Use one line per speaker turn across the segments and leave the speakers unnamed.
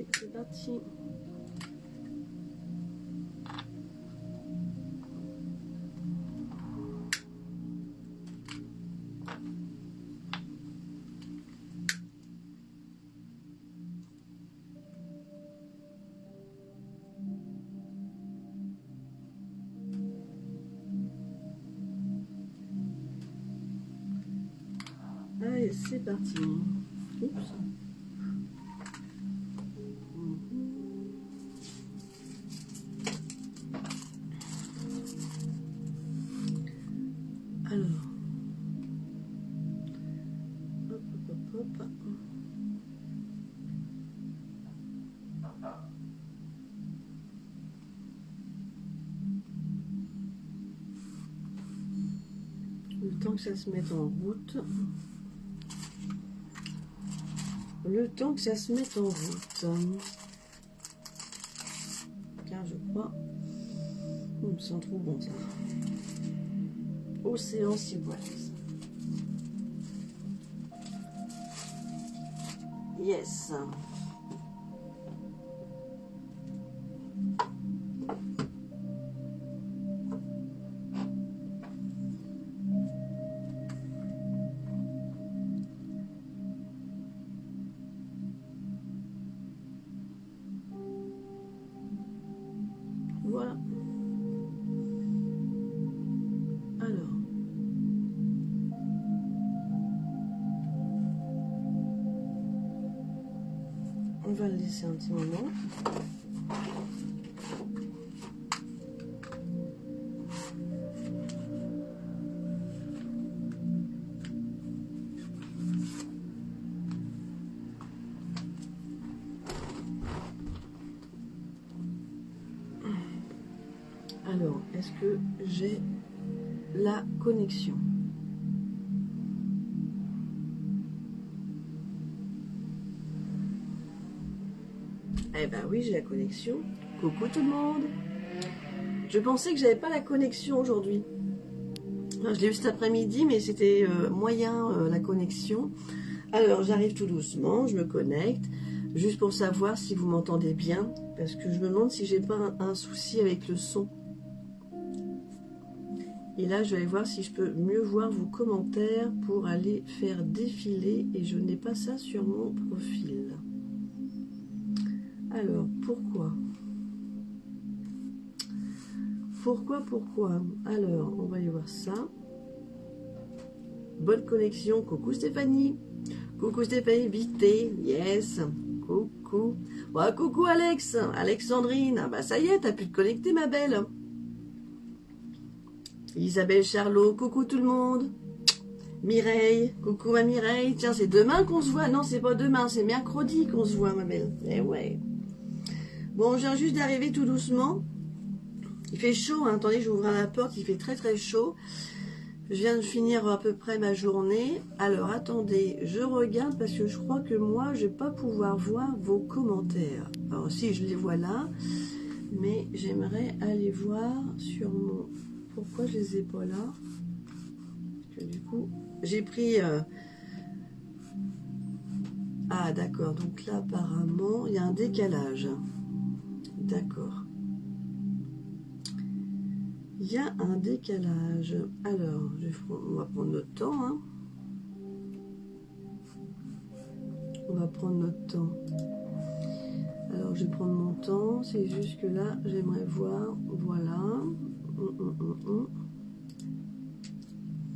Allez, c'est parti. Allez, c'est parti. Oups. Alors, hop, hop, hop, hop. Le temps que ça se mette en route. Le temps que ça se mette en route. Car je crois. On me sent trop bon ça. Océan Ciboise. Yes. Voilà. Alors. On va le laisser un petit moment. Alors, est-ce que j'ai la connexion? Eh ben oui, j'ai la connexion. Coucou tout le monde. Je pensais que j'avais pas la connexion aujourd'hui. Enfin, je l'ai eu cet après-midi, mais c'était moyen la connexion. Alors, j'arrive tout doucement, je me connecte, juste pour savoir si vous m'entendez bien, parce que je me demande si j'ai pas un souci avec le son. Et là, je vais aller voir si je peux mieux voir vos commentaires pour aller faire défiler, et je n'ai pas ça sur mon profil. Alors, pourquoi? Pourquoi? Alors, on va aller voir ça. Bonne connexion. Coucou Stéphanie. Coucou Stéphanie Vité. Yes. Coucou. Ouais, coucou Alex. Alexandrine. Ah bah ça y est, t'as pu te connecter ma belle. Isabelle Charlot. Coucou tout le monde. Mireille. Coucou ma Mireille. Tiens, c'est demain qu'on se voit. Non, c'est pas demain, c'est mercredi qu'on se voit ma belle. Eh ouais. Bon, je viens juste d'arriver tout doucement. Il fait chaud, hein. Attendez, j'ouvre la porte, il fait très très chaud. Je viens de finir à peu près ma journée. Alors, attendez, je regarde parce que je crois que moi, je ne vais pas pouvoir voir vos commentaires. Alors, si, je les vois là, mais j'aimerais aller voir sur mon... Pourquoi je les ai pas là? Parce que du coup, j'ai pris... Ah, d'accord, donc là, apparemment, il y a un décalage. D'accord. Il y a un décalage. Alors, on va prendre notre temps. Hein. On va prendre notre temps. Alors, je vais prendre mon temps. C'est juste que là, j'aimerais voir. Voilà.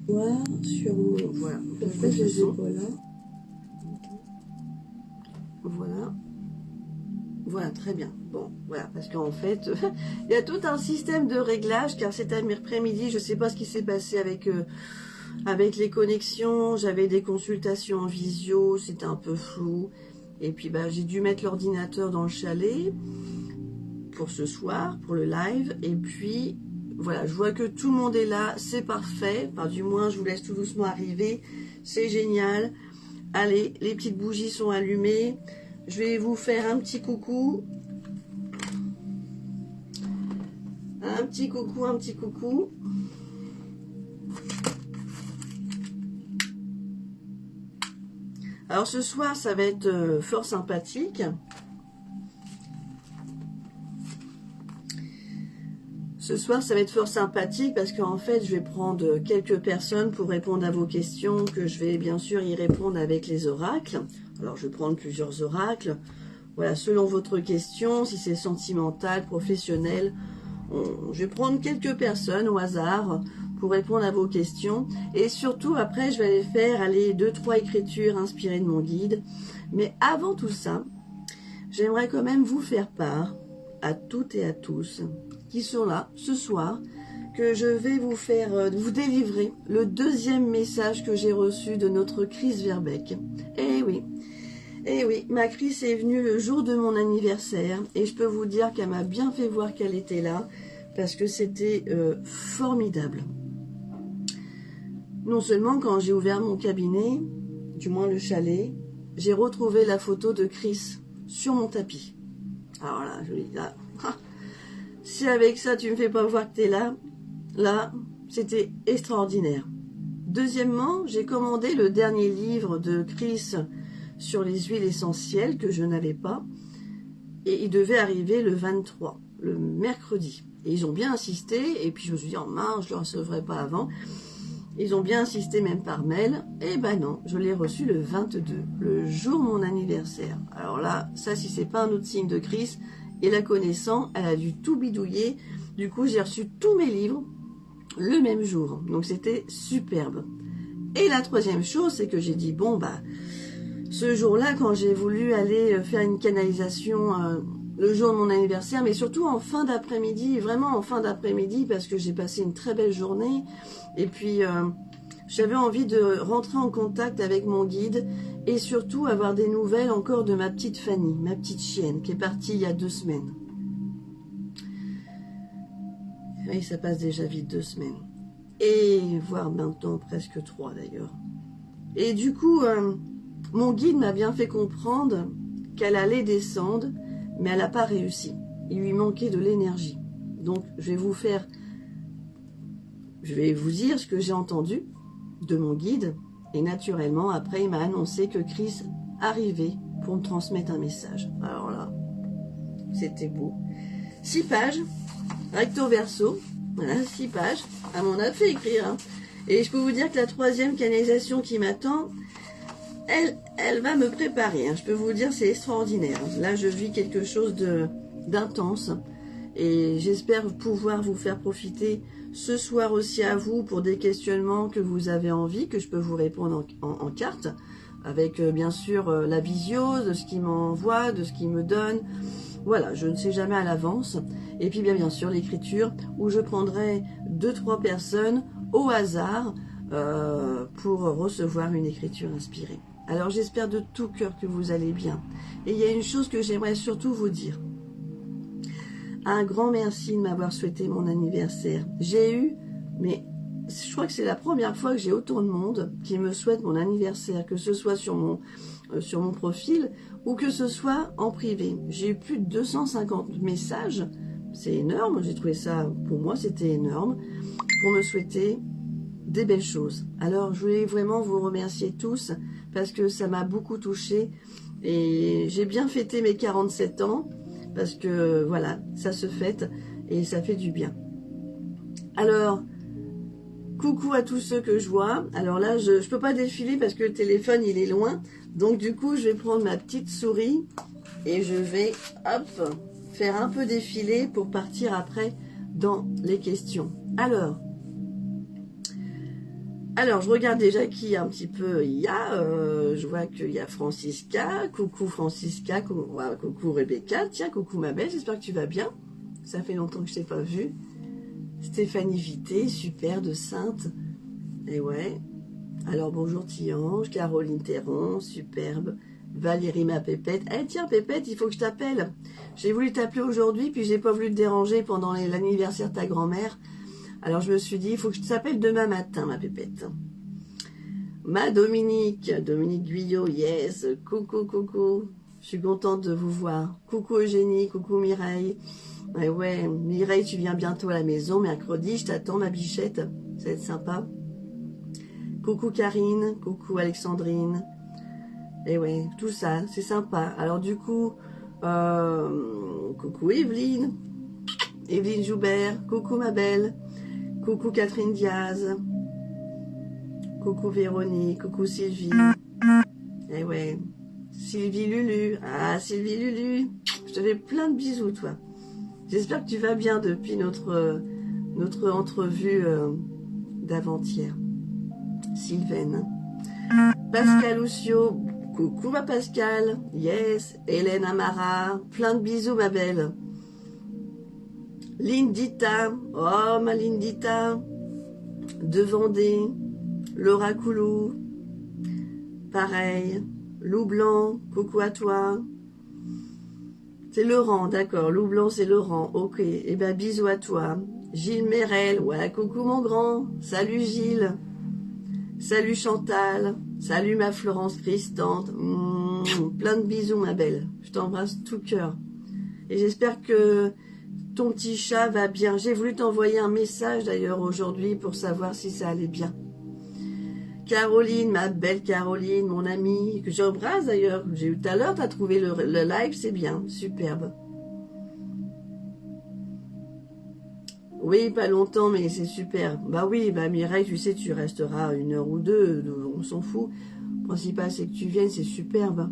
Voir sur mon... Voilà. Pourquoi je les ai pas là? Voilà. Voilà, très bien. Bon, voilà, parce qu'en fait, il y a tout un système de réglage, car cet après-midi, je ne sais pas ce qui s'est passé avec les connexions. J'avais des consultations en visio, c'était un peu flou. Et puis, bah, j'ai dû mettre l'ordinateur dans le chalet pour ce soir, pour le live. Et puis, voilà, je vois que tout le monde est là, c'est parfait. Enfin, du moins, je vous laisse tout doucement arriver. C'est génial. Allez, les petites bougies sont allumées. Je vais vous faire un petit coucou. Un petit coucou, un petit coucou. Alors ce soir, ça va être fort sympathique. Ce soir, ça va être fort sympathique parce qu'en fait, je vais prendre quelques personnes pour répondre à vos questions, que je vais bien sûr y répondre avec les oracles. Alors, je vais prendre plusieurs oracles. Voilà, selon votre question, si c'est sentimental, professionnel, je vais prendre quelques personnes au hasard pour répondre à vos questions. Et surtout, après, je vais aller faire 2-3 écritures inspirées de mon guide. Mais avant tout ça, j'aimerais quand même vous faire part à toutes et à tous qui sont là ce soir, que je vais vous délivrer le deuxième message que j'ai reçu de notre Chris Verbeek. Eh oui, ma Chris est venue le jour de mon anniversaire et je peux vous dire qu'elle m'a bien fait voir qu'elle était là parce que c'était formidable. Non seulement quand j'ai ouvert mon cabinet, du moins le chalet, j'ai retrouvé la photo de Chris sur mon tapis. Alors là, je lui dis là, si avec ça tu me fais pas voir que tu es là, c'était extraordinaire. Deuxièmement, j'ai commandé le dernier livre de Chris sur les huiles essentielles que je n'avais pas. Et il devait arriver le 23, le mercredi. Et ils ont bien insisté, et puis je me suis dit, en mince, je ne le recevrai pas avant. Ils ont bien insisté même par mail. Et ben non, je l'ai reçu le 22, le jour de mon anniversaire. Alors là, ça, si c'est pas un autre signe de Chris, et la connaissant, elle a dû tout bidouiller. Du coup, j'ai reçu tous mes livres le même jour. Donc, c'était superbe. Et la troisième chose, c'est que j'ai dit, bon, bah, ce jour-là, quand j'ai voulu aller faire une canalisation le jour de mon anniversaire, mais surtout en fin d'après-midi, vraiment en fin d'après-midi, parce que j'ai passé une très belle journée. Et puis, j'avais envie de rentrer en contact avec mon guide et surtout avoir des nouvelles encore de ma petite Fanny, ma petite chienne, qui est partie il y a 2 semaines. Et ça passe déjà vite 2 semaines. Et voire maintenant presque 3 d'ailleurs. Et du coup, mon guide m'a bien fait comprendre qu'elle allait descendre, mais elle n'a pas réussi. Il lui manquait de l'énergie. Donc, je vais vous dire ce que j'ai entendu de mon guide. Et naturellement, après, il m'a annoncé que Chris arrivait pour me transmettre un message. Alors là, c'était beau. 6 pages, recto verso. Voilà, 6 pages. Elle m'en a fait écrire. Hein. Et je peux vous dire que la 3e canalisation qui m'attend, elle va me préparer. Hein. Je peux vous dire, c'est extraordinaire. Là, je vis quelque chose d'intense. Et j'espère pouvoir vous faire profiter ce soir aussi à vous pour des questionnements que vous avez envie, que je peux vous répondre en carte, avec bien sûr la visio, de ce qu'il m'envoie, de ce qu'il me donne. Voilà, je ne sais jamais à l'avance. Et puis bien sûr l'écriture, où je prendrai 2-3 personnes au hasard pour recevoir une écriture inspirée. Alors j'espère de tout cœur que vous allez bien. Et il y a une chose que j'aimerais surtout vous dire. Un grand merci de m'avoir souhaité mon anniversaire. J'ai eu, mais je crois que c'est la première fois que j'ai autant de monde qui me souhaite mon anniversaire, que ce soit sur mon profil ou que ce soit en privé. J'ai eu plus de 250 messages. C'est énorme, j'ai trouvé ça, pour moi c'était énorme, pour me souhaiter des belles choses. Alors je voulais vraiment vous remercier tous parce que ça m'a beaucoup touchée et j'ai bien fêté mes 47 ans parce que voilà, ça se fête et ça fait du bien. Alors, coucou à tous ceux que je vois. Alors là, je ne peux pas défiler parce que le téléphone il est loin. Donc du coup, je vais prendre ma petite souris et je vais, hop, faire un peu défiler pour partir après dans les questions. Alors, je regarde déjà qui un petit peu il y a. Je vois qu'il y a Francisca. Coucou Francisca. Coucou Rebecca. Tiens, coucou ma belle. J'espère que tu vas bien. Ça fait longtemps que je t'ai pas vue. Stéphanie Vité, super, de Sainte. Et ouais. Alors, bonjour Tiange. Caroline Théron, superbe. Valérie ma pépette. Eh tiens, pépette, il faut que je t'appelle. J'ai voulu t'appeler aujourd'hui, puis j'ai pas voulu te déranger pendant l'anniversaire de ta grand-mère. Alors je me suis dit, il faut que je t'appelle demain matin, ma pépette. Ma Dominique Guyot, yes, coucou, coucou. Je suis contente de vous voir. Coucou Eugénie, coucou Mireille. Ouais, Mireille, tu viens bientôt à la maison, mercredi, je t'attends, ma bichette. Ça va être sympa. Coucou Karine, coucou Alexandrine. Et ouais, tout ça, c'est sympa. Alors du coup, coucou Evelyne. Evelyne Joubert, coucou ma belle, coucou Catherine Diaz, coucou Véronique, coucou Sylvie, eh ouais, Sylvie Lulu, ah Sylvie Lulu, je te fais plein de bisous toi. J'espère que tu vas bien depuis notre entrevue d'avant-hier. Sylvaine. Pascal Oussio, coucou ma Pascal, yes, Hélène Amara, plein de bisous ma belle. Lindita, oh ma Lindita, de Vendée, Laura Coulou, pareil, Lou Blanc, coucou à toi. C'est Laurent, d'accord, Lou Blanc c'est Laurent, ok, et ben bisous à toi. Gilles Merel, ouais, coucou mon grand, salut Gilles, salut Chantal, salut ma Florence Christante, plein de bisous ma belle, je t'embrasse tout cœur. Et j'espère que ton petit chat va bien. J'ai voulu t'envoyer un message d'ailleurs aujourd'hui pour savoir si ça allait bien. Caroline, ma belle Caroline, mon amie, que j'embrasse d'ailleurs, j'ai eu tout à l'heure, t'as trouvé le live, c'est bien, superbe. Oui, pas longtemps, mais c'est super. Bah oui, bah Mireille, tu sais, tu resteras 1 heure ou 2, on s'en fout. Le principal, c'est que tu viennes, c'est superbe.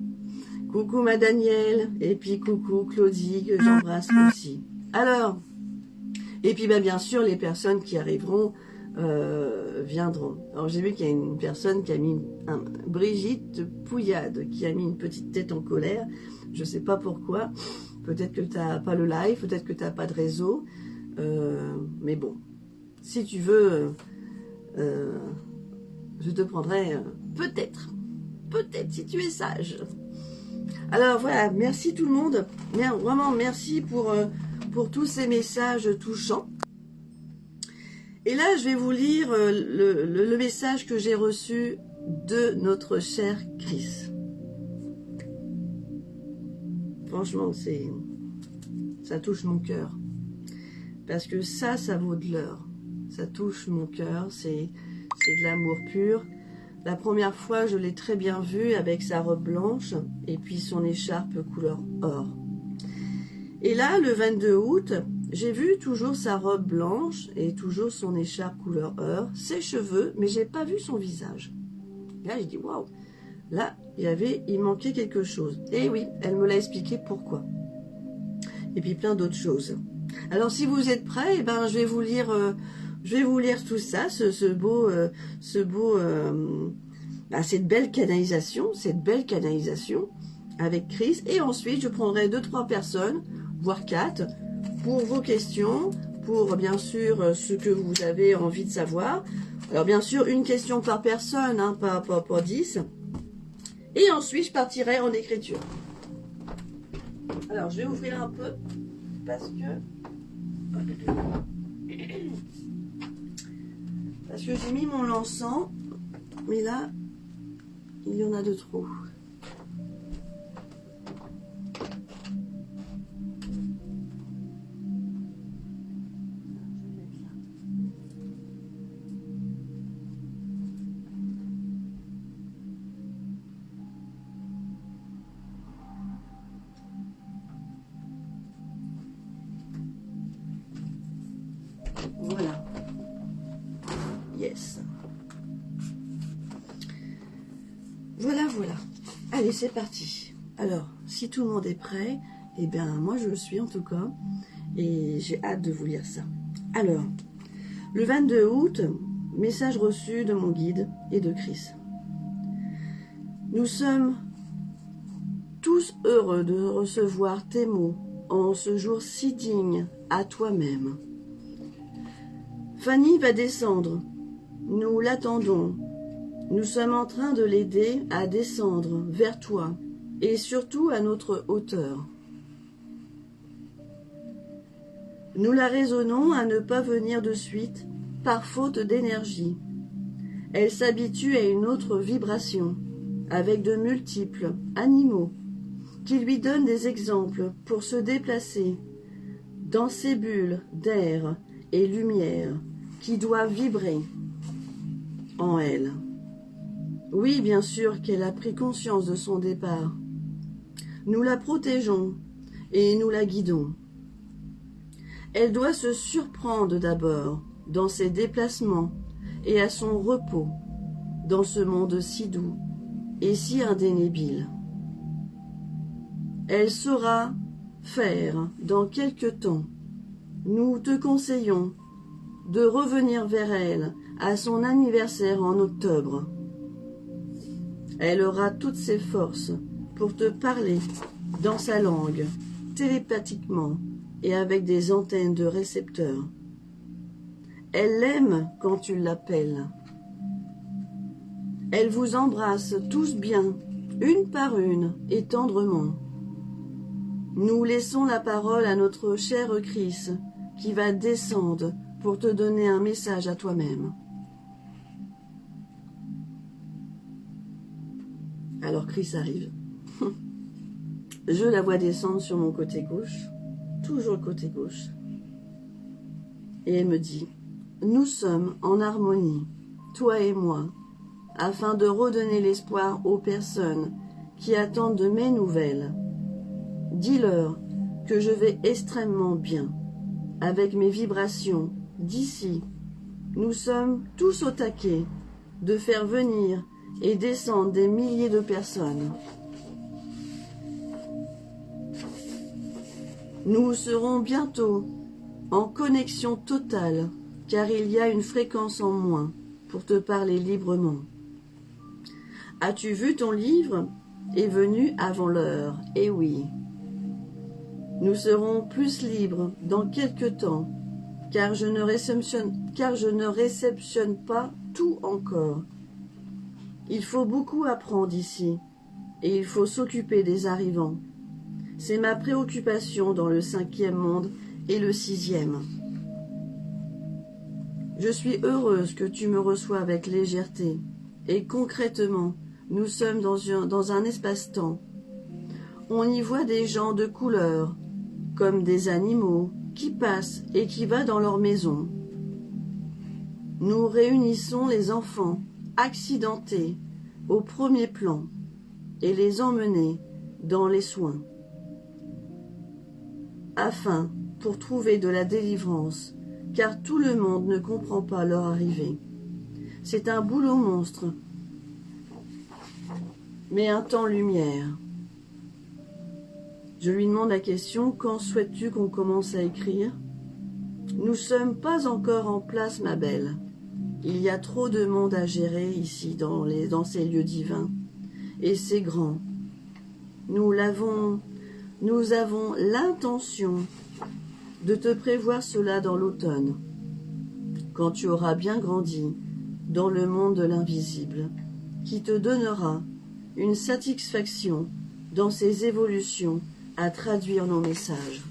Coucou ma Danielle, et puis coucou Claudie, que j'embrasse aussi. Alors, et puis bah, bien sûr, les personnes qui arriveront viendront. Alors j'ai vu qu'il y a une personne qui a mis, Brigitte Pouillade, qui a mis une petite tête en colère. Je sais pas pourquoi. Peut-être que tu n'as pas le live, peut-être que tu n'as pas de réseau. Mais bon, si tu veux, je te prendrai peut-être, si tu es sage. Alors voilà, merci tout le monde, vraiment merci pour tous ces messages touchants. Et là, je vais vous lire le message que j'ai reçu de notre cher Chris. Franchement, ça touche mon cœur. Parce que ça vaut de l'or. Ça touche mon cœur, c'est de l'amour pur. La première fois, je l'ai très bien vu avec sa robe blanche et puis son écharpe couleur or. Et là, le 22 août, j'ai vu toujours sa robe blanche et toujours son écharpe couleur or, ses cheveux, mais j'ai pas vu son visage. Et là, j'ai dit, waouh, là, il manquait quelque chose. Et oui, elle me l'a expliqué pourquoi. Et puis plein d'autres choses. Alors si vous êtes prêts, eh ben, je vais vous lire tout ça, cette belle canalisation, avec Chris. Et ensuite, je prendrai 2-3 personnes, voire 4, pour vos questions, pour bien sûr ce que vous avez envie de savoir. Alors bien sûr, une question par personne, hein, pas 10. Et ensuite, je partirai en écriture. Alors, je vais ouvrir un peu, parce que j'ai mis mon l'encens, mais là, il y en a de trop. Voilà. Yes. Voilà. Allez, c'est parti. Alors, si tout le monde est prêt, eh bien, moi je le suis en tout cas, et j'ai hâte de vous lire ça. Alors, le 22 août, message reçu de mon guide et de Chris. Nous sommes tous heureux de recevoir tes mots en ce jour si digne à toi-même. Fanny va descendre. Nous l'attendons. Nous sommes en train de l'aider à descendre vers toi et surtout à notre hauteur. Nous la raisonnons à ne pas venir de suite par faute d'énergie. Elle s'habitue à une autre vibration, avec de multiples animaux, qui lui donnent des exemples pour se déplacer dans ces bulles d'air et lumière qui doivent vibrer en elle. Oui, bien sûr qu'elle a pris conscience de son départ. Nous la protégeons et nous la guidons. Elle doit se surprendre d'abord dans ses déplacements et à son repos dans ce monde si doux et si indéniable. Elle saura faire dans quelque temps. Nous te conseillons de revenir vers elle à son anniversaire en octobre. Elle aura toutes ses forces pour te parler dans sa langue, télépathiquement et avec des antennes de récepteurs. Elle l'aime quand tu l'appelles. Elle vous embrasse tous bien, une par une et tendrement. Nous laissons la parole à notre cher Chris qui va descendre pour te donner un message à toi-même. Alors Chris arrive. Je la vois descendre sur mon côté gauche, toujours le côté gauche. Et elle me dit, nous sommes en harmonie, toi et moi, afin de redonner l'espoir aux personnes qui attendent de mes nouvelles. Dis-leur que je vais extrêmement bien, avec mes vibrations d'ici. Nous sommes tous au taquet de faire venir et descendre des milliers de personnes. Nous serons bientôt en connexion totale, car il y a une fréquence en moins pour te parler librement. As-tu vu ton livre est venu avant l'heure? Eh oui. Nous serons plus libres dans quelque temps, car je ne réceptionne pas tout encore. Il faut beaucoup apprendre ici, et il faut s'occuper des arrivants. C'est ma préoccupation dans le 5e monde et le 6e. Je suis heureuse que tu me reçois avec légèreté, et concrètement, nous sommes dans un espace-temps. On y voit des gens de couleur, comme des animaux, qui passent et qui vont dans leur maison. Nous réunissons les enfants accidentés au premier plan et les emmener dans les soins, afin pour trouver de la délivrance, car tout le monde ne comprend pas leur arrivée. C'est un boulot monstre, mais un temps-lumière. Je lui demande la question, quand souhaites-tu qu'on commence à écrire? Nous ne sommes pas encore en place, ma belle. Il y a trop de monde à gérer ici, dans ces lieux divins. Et c'est grand. Nous avons l'intention de te prévoir cela dans l'automne, quand tu auras bien grandi dans le monde de l'invisible, qui te donnera une satisfaction dans ces évolutions à traduire nos messages,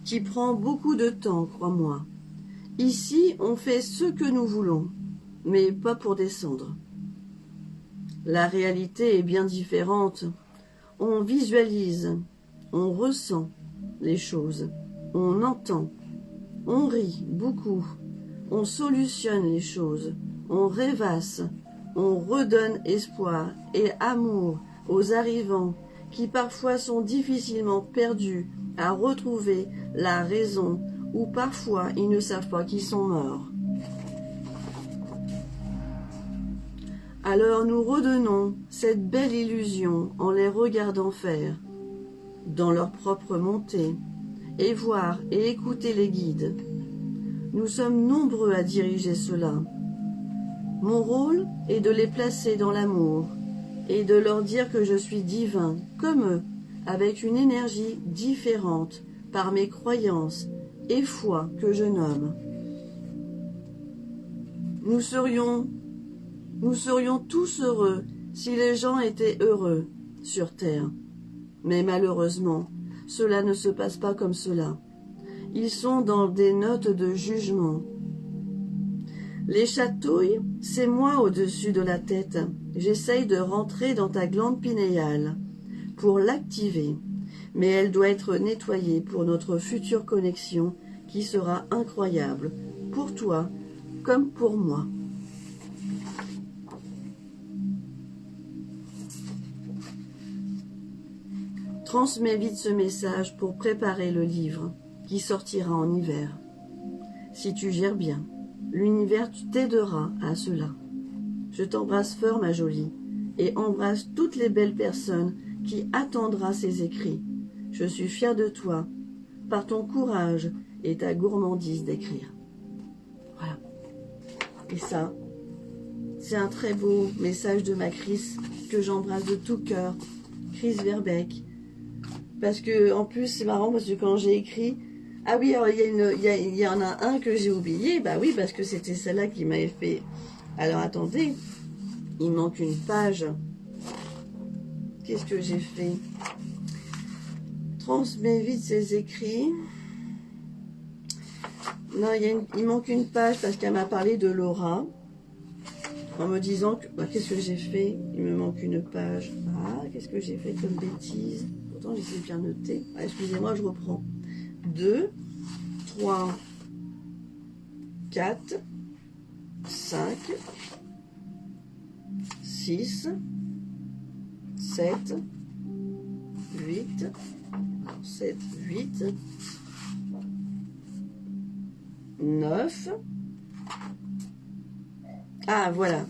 qui prend beaucoup de temps, crois-moi. Ici, on fait ce que nous voulons, mais pas pour descendre. La réalité est bien différente. On visualise, on ressent les choses, on entend, on rit beaucoup, on solutionne les choses, on rêvasse, on redonne espoir et amour aux arrivants qui parfois sont difficilement perdus à retrouver la raison ou parfois ils ne savent pas qu'ils sont morts. Alors nous redonnons cette belle illusion en les regardant faire, dans leur propre montée, et voir et écouter les guides. Nous sommes nombreux à diriger cela. Mon rôle est de les placer dans l'amour et de leur dire que je suis divin, comme eux, avec une énergie différente par mes croyances et foi que je nomme. Nous serions tous heureux si les gens étaient heureux sur Terre. Mais malheureusement, cela ne se passe pas comme cela. Ils sont dans des notes de jugement. Les chatouilles, c'est moi au-dessus de la tête. J'essaye de rentrer dans ta glande pinéale pour l'activer, mais elle doit être nettoyée pour notre future connexion qui sera incroyable, pour toi comme pour moi. Transmets vite ce message pour préparer le livre, qui sortira en hiver. Si tu gères bien, l'univers t'aidera à cela. Je t'embrasse fort, ma jolie, et embrasse toutes les belles personnes qui attendra ces écrits. Je suis fière de toi, par ton courage et ta gourmandise d'écrire. Voilà. Et ça, c'est un très beau message de ma Chris, que j'embrasse de tout cœur. Chris Verbeek. Parce que, en plus, c'est marrant, parce que quand j'ai écrit... Ah oui, alors il y en a un que j'ai oublié. Bah oui, parce que c'était celle-là qui m'avait fait... Alors, attendez. Il manque une page. Qu'est-ce que j'ai fait? Transmets vite ses écrits. Non, il manque une page parce qu'elle m'a parlé de Laura. En me disant que... Bah, qu'est-ce que j'ai fait? Il me manque une page. Ah, qu'est-ce que j'ai fait comme bêtise? Pourtant, j'essaie bien noté. Ah, excusez-moi, je reprends. 2, 3, 4, 5, 6, 7, 8, 7, 8, 9, ah voilà,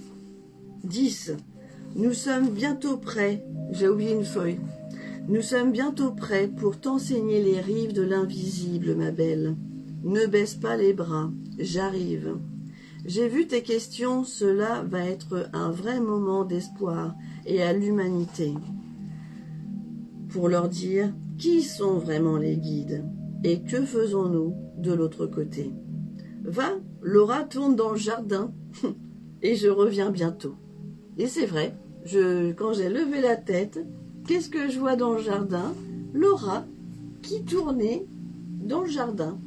10. Nous sommes bientôt prêts, j'ai oublié une feuille. Nous sommes bientôt prêts pour t'enseigner les rives de l'invisible, ma belle. Ne baisse pas les bras, j'arrive. J'ai vu tes questions, cela va être un vrai moment d'espoir et à l'humanité. Pour leur dire qui sont vraiment les guides et que faisons-nous de l'autre côté. Va, Laura tourne dans le jardin et je reviens bientôt. Et c'est vrai, quand j'ai levé la tête, qu'est-ce que je vois dans le jardin? Laura qui tournait dans le jardin.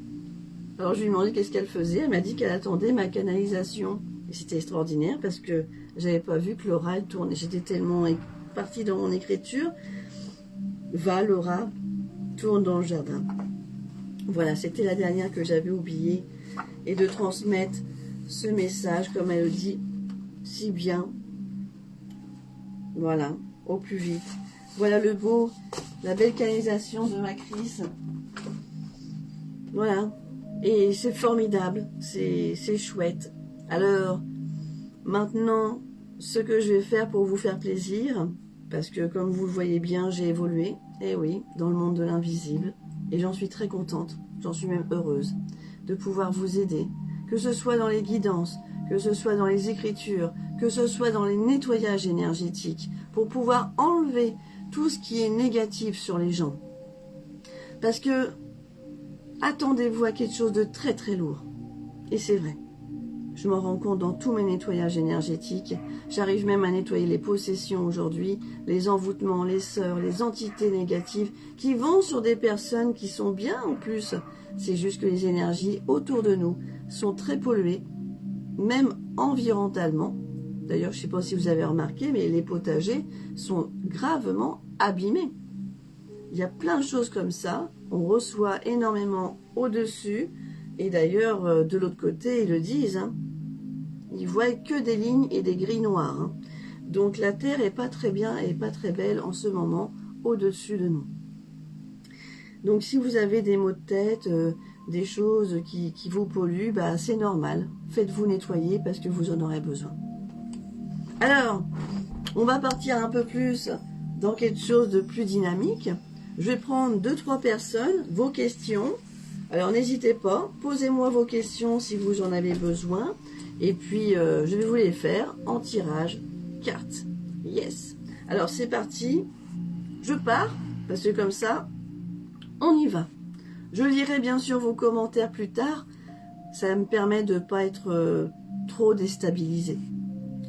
Alors je lui ai demandé qu'est-ce qu'elle faisait. Elle m'a dit qu'elle attendait ma canalisation. Et c'était extraordinaire parce que j'avais pas vu que Laura elle tournait. J'étais tellement partie dans mon écriture. Va Laura, tourne dans le jardin. Voilà, c'était la dernière que j'avais oubliée. Et de transmettre ce message, comme elle le dit si bien. Voilà, au plus vite. Voilà la belle canalisation de ma Chris. Voilà. Et c'est formidable. C'est chouette. Alors, maintenant, ce que je vais faire pour vous faire plaisir, parce que comme vous le voyez bien, j'ai évolué, eh oui, dans le monde de l'invisible. Et j'en suis très contente, j'en suis même heureuse, de pouvoir vous aider, que ce soit dans les guidances, que ce soit dans les écritures, que ce soit dans les nettoyages énergétiques, pour pouvoir enlever tout ce qui est négatif sur les gens. Parce que, attendez-vous à quelque chose de très très lourd. Et c'est vrai. Je m'en rends compte dans tous mes nettoyages énergétiques. J'arrive même à nettoyer les possessions aujourd'hui, les envoûtements, les sœurs, les entités négatives qui vont sur des personnes qui sont bien en plus. C'est juste que les énergies autour de nous sont très polluées, même environnementalement. D'ailleurs, je ne sais pas si vous avez remarqué, mais les potagers sont gravement abîmés. Il y a plein de choses comme ça. On reçoit énormément au-dessus. Et d'ailleurs, de l'autre côté, ils le disent. Hein, ils voient que des lignes et des grilles noires. Hein. Donc la Terre n'est pas très bien et pas très belle en ce moment au-dessus de nous. Donc si vous avez des maux de tête, des choses qui vous polluent, bah, c'est normal. Faites-vous nettoyer parce que vous en aurez besoin. Alors, on va partir un peu plus dans quelque chose de plus dynamique. Je vais prendre 2-3 personnes, vos questions. Alors n'hésitez pas, posez-moi vos questions si vous en avez besoin. Et puis, je vais vous les faire en tirage carte. Yes. Alors c'est parti. Je pars, parce que comme ça, on y va. Je lirai bien sûr vos commentaires plus tard. Ça me permet de ne pas être trop déstabilisé.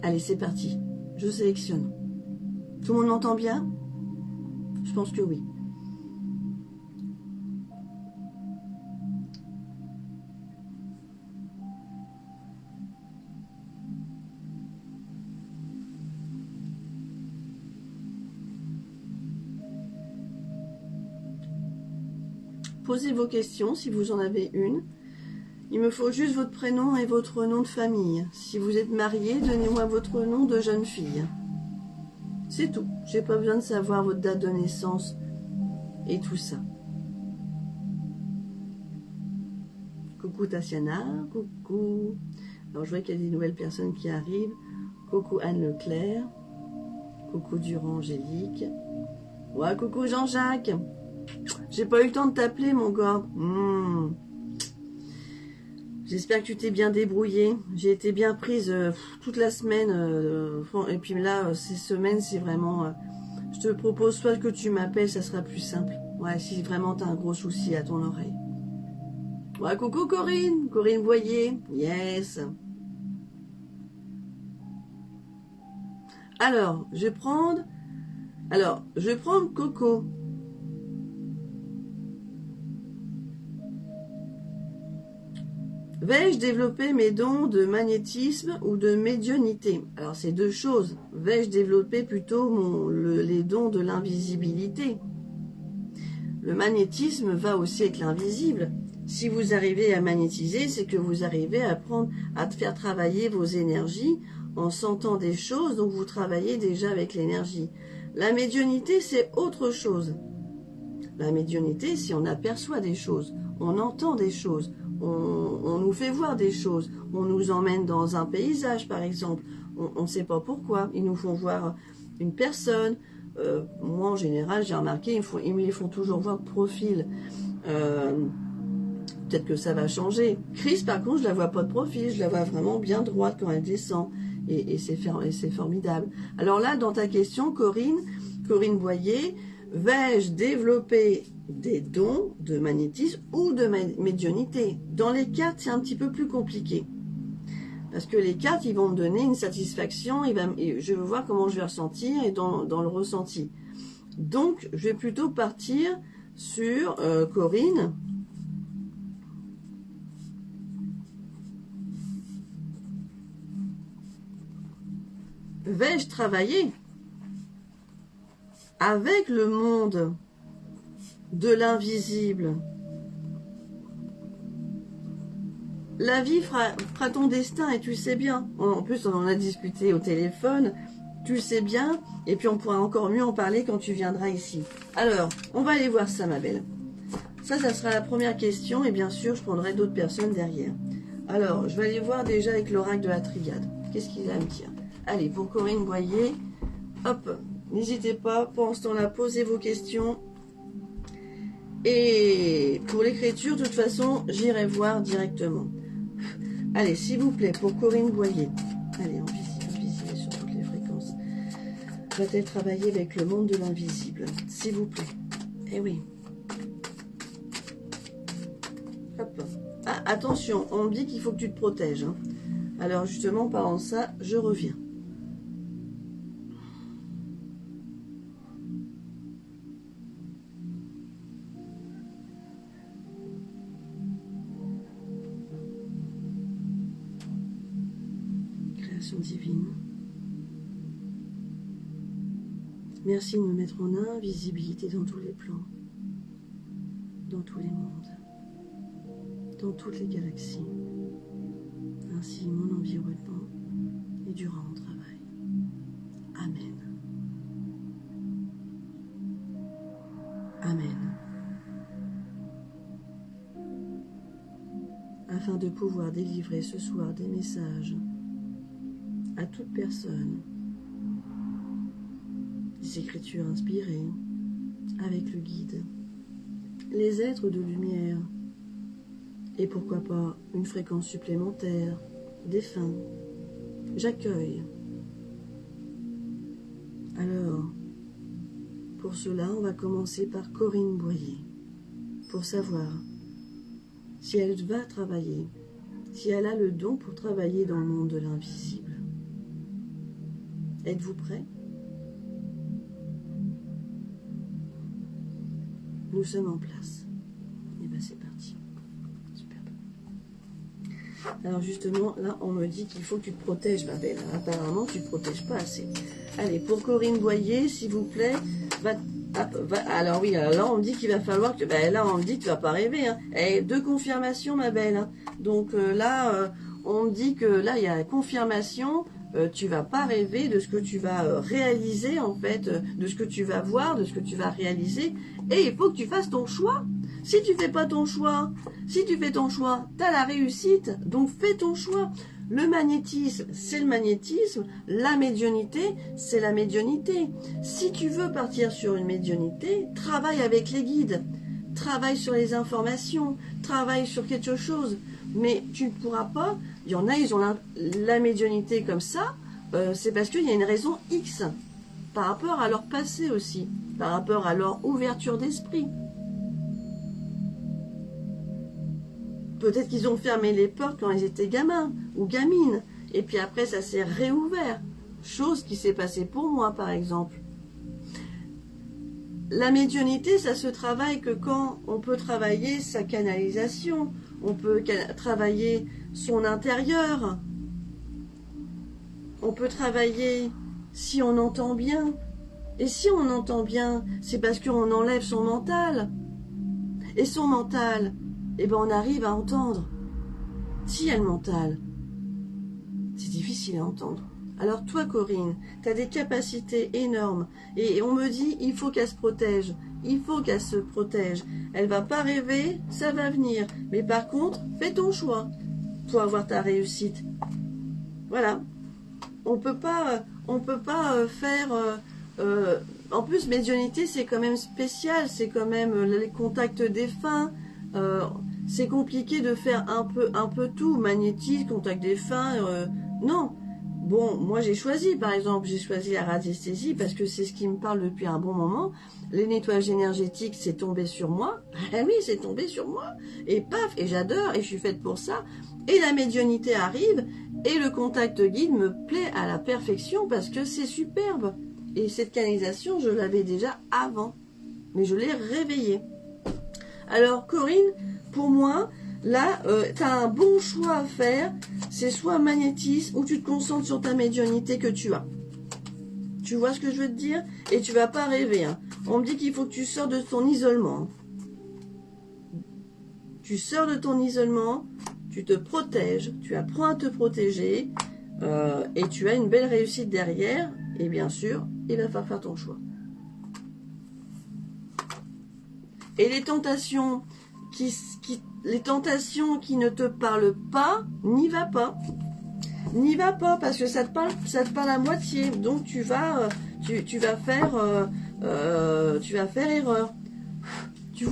Allez, c'est parti. Je sélectionne. Tout le monde m'entend bien? Je pense que oui. Posez vos questions si vous en avez une. Il me faut juste votre prénom et votre nom de famille. Si vous êtes marié, donnez-moi votre nom de jeune fille. C'est tout. J'ai pas besoin de savoir votre date de naissance et tout ça. coucou Tatiana, coucou. Alors je vois qu'il y a des nouvelles personnes qui arrivent. Coucou Anne Leclerc. Coucou Durand Angélique. Ouais, coucou Jean-Jacques. J'ai pas eu le temps de t'appeler, mon gars. J'espère que tu t'es bien débrouillé. J'ai été bien prise toute la semaine. Et puis là, ces semaines, c'est vraiment... je te propose soit que tu m'appelles, ça sera plus simple. Ouais, si vraiment tu as un gros souci à ton oreille. Ouais, coucou Corinne. Corinne Boyer. Yes. Alors, je vais prendre Coco. Vais-je développer mes dons de magnétisme ou de médiumnité? Alors, c'est deux choses. Vais-je développer plutôt les dons de l'invisibilité? Le magnétisme va aussi avec l'invisible. Si vous arrivez à magnétiser, c'est que vous arrivez à faire travailler vos énergies en sentant des choses, donc vous travaillez déjà avec l'énergie. La médiumnité, c'est autre chose. La médiumnité, si on aperçoit des choses, on entend des choses, on nous fait voir des choses, on nous emmène dans un paysage, par exemple, on ne sait pas pourquoi, ils nous font voir une personne. Moi, en général, j'ai remarqué, ils me les font toujours voir de profil. Peut-être que ça va changer. Chris, par contre, je la vois pas de profil, je la vois vraiment bien droite quand elle descend. Et c'est formidable. Alors là, dans ta question, Corinne Boyer, vais-je développer des dons de magnétisme ou de médiumnité? Dans les cartes, c'est un petit peu plus compliqué. Parce que les cartes, ils vont me donner une satisfaction, je veux voir comment je vais ressentir et dans le ressenti. Donc, je vais plutôt partir sur Corinne. Vais-je travailler avec le monde de l'invisible? La vie fera ton destin et tu le sais bien. En plus, on en a discuté au téléphone. Tu le sais bien. Et puis, on pourra encore mieux en parler quand tu viendras ici. Alors, on va aller voir ça, ma belle. Ça sera la première question. Et bien sûr, je prendrai d'autres personnes derrière. Alors, je vais aller voir déjà avec l'oracle de la Triade. Qu'est-ce qu'il a à me dire? Allez, pour Corinne Boyer, hop, n'hésitez pas, pendant ce temps-là, posez vos questions. Et pour l'écriture, de toute façon, j'irai voir directement. Allez, s'il vous plaît, pour Corinne Boyer. Allez, en visible sur toutes les fréquences. Va-t-elle travailler avec le monde de l'invisible? S'il vous plaît. Eh oui. Hop. Ah, attention, on me dit qu'il faut que tu te protèges. Hein. Alors, justement, parlant de ça, je reviens. Divine. Merci de me mettre en invisibilité dans tous les plans, dans tous les mondes, dans toutes les galaxies, ainsi mon environnement et durant mon travail. Amen. Amen. Afin de pouvoir délivrer ce soir des messages à toute personne, des écritures inspirées, avec le guide, les êtres de lumière, et pourquoi pas une fréquence supplémentaire, défunts, j'accueille. Alors, pour cela, on va commencer par Corinne Boyer, pour savoir si elle va travailler, si elle a le don pour travailler dans le monde de l'invisible. Êtes-vous prêts? Nous sommes en place. Et bien c'est parti. Superbe. Alors justement, là on me dit qu'il faut que tu te protèges, ma belle. Apparemment tu ne te protèges pas assez. Allez, pour Corinne Boyer, s'il vous plaît, alors oui, alors là on me dit qu'il va falloir que... Ben, là on me dit que tu ne vas pas rêver. Hein. Et deux confirmations, ma belle. Hein. Donc là, on me dit que là il y a la confirmation... tu vas pas rêver de ce que tu vas réaliser en fait, de ce que tu vas voir, de ce que tu vas réaliser, et il faut que tu fasses ton choix. Si tu fais pas ton choix, si tu fais ton choix, tu as la réussite. Donc fais ton choix. Le magnétisme, c'est le magnétisme. La médiumnité, c'est la médiumnité. Si tu veux partir sur une médiumnité, travaille avec les guides. Travaille sur les informations. Travaille sur quelque chose. Mais tu ne pourras pas. Il y en a, ils ont la médiumnité comme ça. C'est parce qu'il y a une raison X. Par rapport à leur passé aussi. Par rapport à leur ouverture d'esprit. Peut-être qu'ils ont fermé les portes quand ils étaient gamins ou gamines. Et puis après, ça s'est réouvert. Chose qui s'est passée pour moi, par exemple. La médiumnité, ça se travaille que quand on peut travailler sa canalisation. On peut travailler son intérieur. On peut travailler si on entend bien. Et si on entend bien, c'est parce qu'on enlève son mental. Et son mental, eh ben on arrive à entendre. Si il y a le mental, c'est difficile à entendre. Alors toi, Corinne, tu as des capacités énormes. Et on me dit, il faut qu'elle se protège. Il faut qu'elle se protège. Elle va pas rêver, ça va venir. Mais par contre, fais ton choix pour avoir ta réussite. Voilà. On peut pas faire... en plus, médiumnité, c'est quand même spécial. C'est quand même les contacts défunts. C'est compliqué de faire un peu tout. Magnétisme, contact défunt. Non. Bon, moi j'ai choisi, par exemple, j'ai choisi la radiesthésie parce que c'est ce qui me parle depuis un bon moment. Les nettoyages énergétiques, c'est tombé sur moi. Ah oui, c'est tombé sur moi. Et paf, et j'adore, et je suis faite pour ça. Et la médiumnité arrive, et le contact guide me plaît à la perfection parce que c'est superbe. Et cette canalisation, je l'avais déjà avant, mais je l'ai réveillée. Alors, Corinne, pour moi, là, tu as un bon choix à faire. C'est soit magnétisme ou tu te concentres sur ta médiumnité que tu as. Tu vois ce que je veux te dire? Et tu vas pas rêver. Hein. On me dit qu'il faut que tu sors de ton isolement. Tu sors de ton isolement, tu te protèges, tu apprends à te protéger et tu as une belle réussite derrière. Et bien sûr, il va falloir faire ton choix. Et les tentations les tentations qui ne te parlent pas, n'y va pas. N'y va pas parce que ça te parle à moitié. Donc tu vas faire erreur. Tu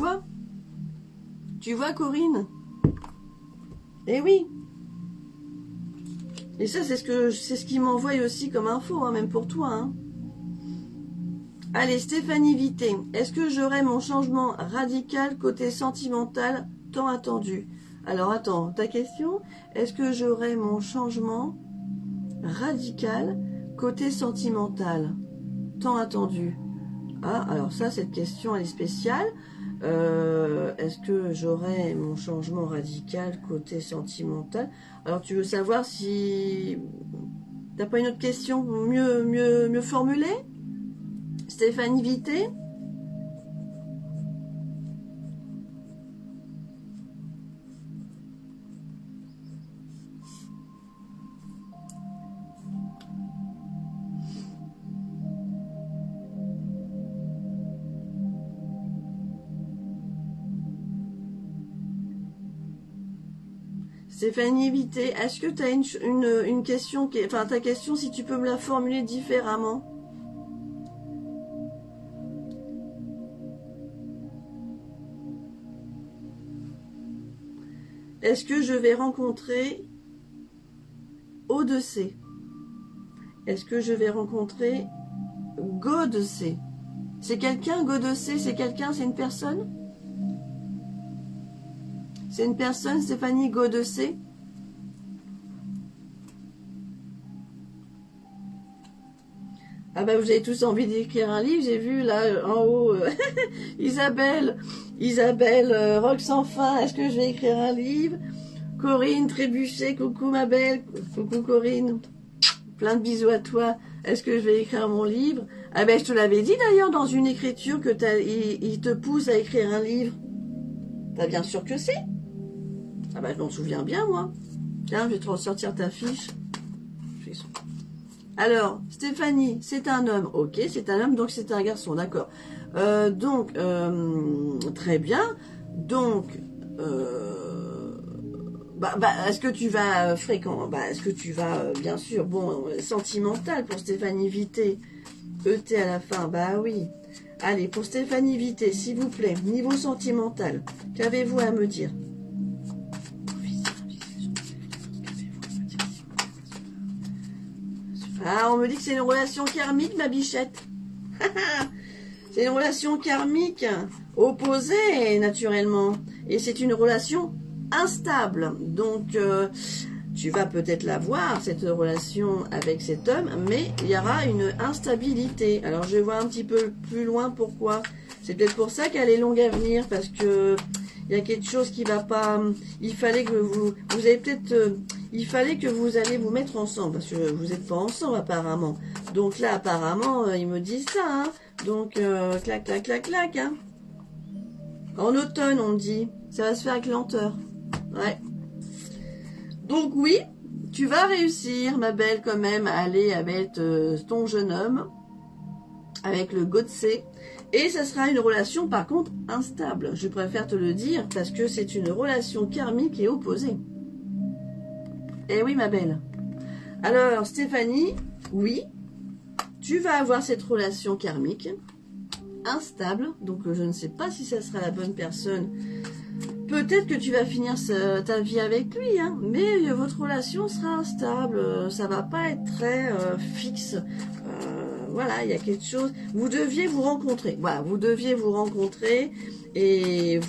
vois, Corinne. Eh oui. Et ça, c'est ce qui m'envoie aussi comme info, hein, même pour toi. Hein. Allez, Stéphanie Vité. Est-ce que j'aurai mon changement radical côté sentimental tant attendu? Alors, attends, ta question? Est-ce que j'aurai mon changement radical côté sentimental tant attendu? Ah, alors ça, cette question, elle est spéciale. Est-ce que j'aurai mon changement radical côté sentimental? Alors, tu veux savoir si... T'as pas une autre question mieux formulée? Stéphanie Vité? Stéphanie Vité, est-ce que tu as une question qui est... Enfin, ta question, si tu peux me la formuler différemment. Est-ce que je vais rencontrer Odyssée? Est-ce que je vais rencontrer Goddessé? C'est quelqu'un, Goddessé? C'est quelqu'un? C'est une personne? C'est une personne, Stéphanie Goddessé? Ah ben vous avez tous envie d'écrire un livre, j'ai vu là en haut Isabelle Rock sans fin, est-ce que je vais écrire un livre? Corinne Trébuchet, coucou ma belle, coucou Corinne, plein de bisous à toi, est-ce que je vais écrire mon livre? Ah ben je te l'avais dit d'ailleurs dans une écriture que il te pousse à écrire un livre. T'as bien sûr que si? Ah ben je m'en souviens bien moi. Tiens, je vais te ressortir ta fiche. Alors, Stéphanie, c'est un homme. Ok, c'est un homme, donc c'est un garçon, d'accord. Très bien. Donc, est-ce que tu vas est-ce que tu vas, bien sûr, bon, sentimental pour Stéphanie Vité, ET à la fin, bah oui. Allez, pour Stéphanie Vité, s'il vous plaît, niveau sentimental, qu'avez-vous à me dire? Ah, on me dit que c'est une relation karmique, ma bichette. C'est une relation karmique, opposée, naturellement. Et c'est une relation instable. Donc, tu vas peut-être la voir, cette relation avec cet homme, mais il y aura une instabilité. Alors, je vais voir un petit peu plus loin pourquoi. C'est peut-être pour ça qu'elle est longue à venir, parce que il y a quelque chose qui va pas. Il fallait que vous avez peut-être. Il fallait que vous alliez vous mettre ensemble, parce que vous n'êtes pas ensemble apparemment. Donc là, apparemment, ils me disent ça. Hein. Donc, clac, clac, clac, clac. Hein. En automne, on me dit. Ça va se faire avec lenteur. Ouais. Donc oui, tu vas réussir, ma belle, quand même, à aller avec ton jeune homme, avec le Godse. Et ça sera une relation, par contre, instable. Je préfère te le dire, parce que c'est une relation karmique et opposée. Eh oui, ma belle. Alors, Stéphanie, oui, tu vas avoir cette relation karmique, instable. Donc, je ne sais pas si ça sera la bonne personne. Peut-être que tu vas finir ta vie avec lui, hein, mais votre relation sera instable. Ça va pas être très fixe. Voilà, il y a quelque chose. Vous deviez vous rencontrer. Voilà, vous deviez vous rencontrer et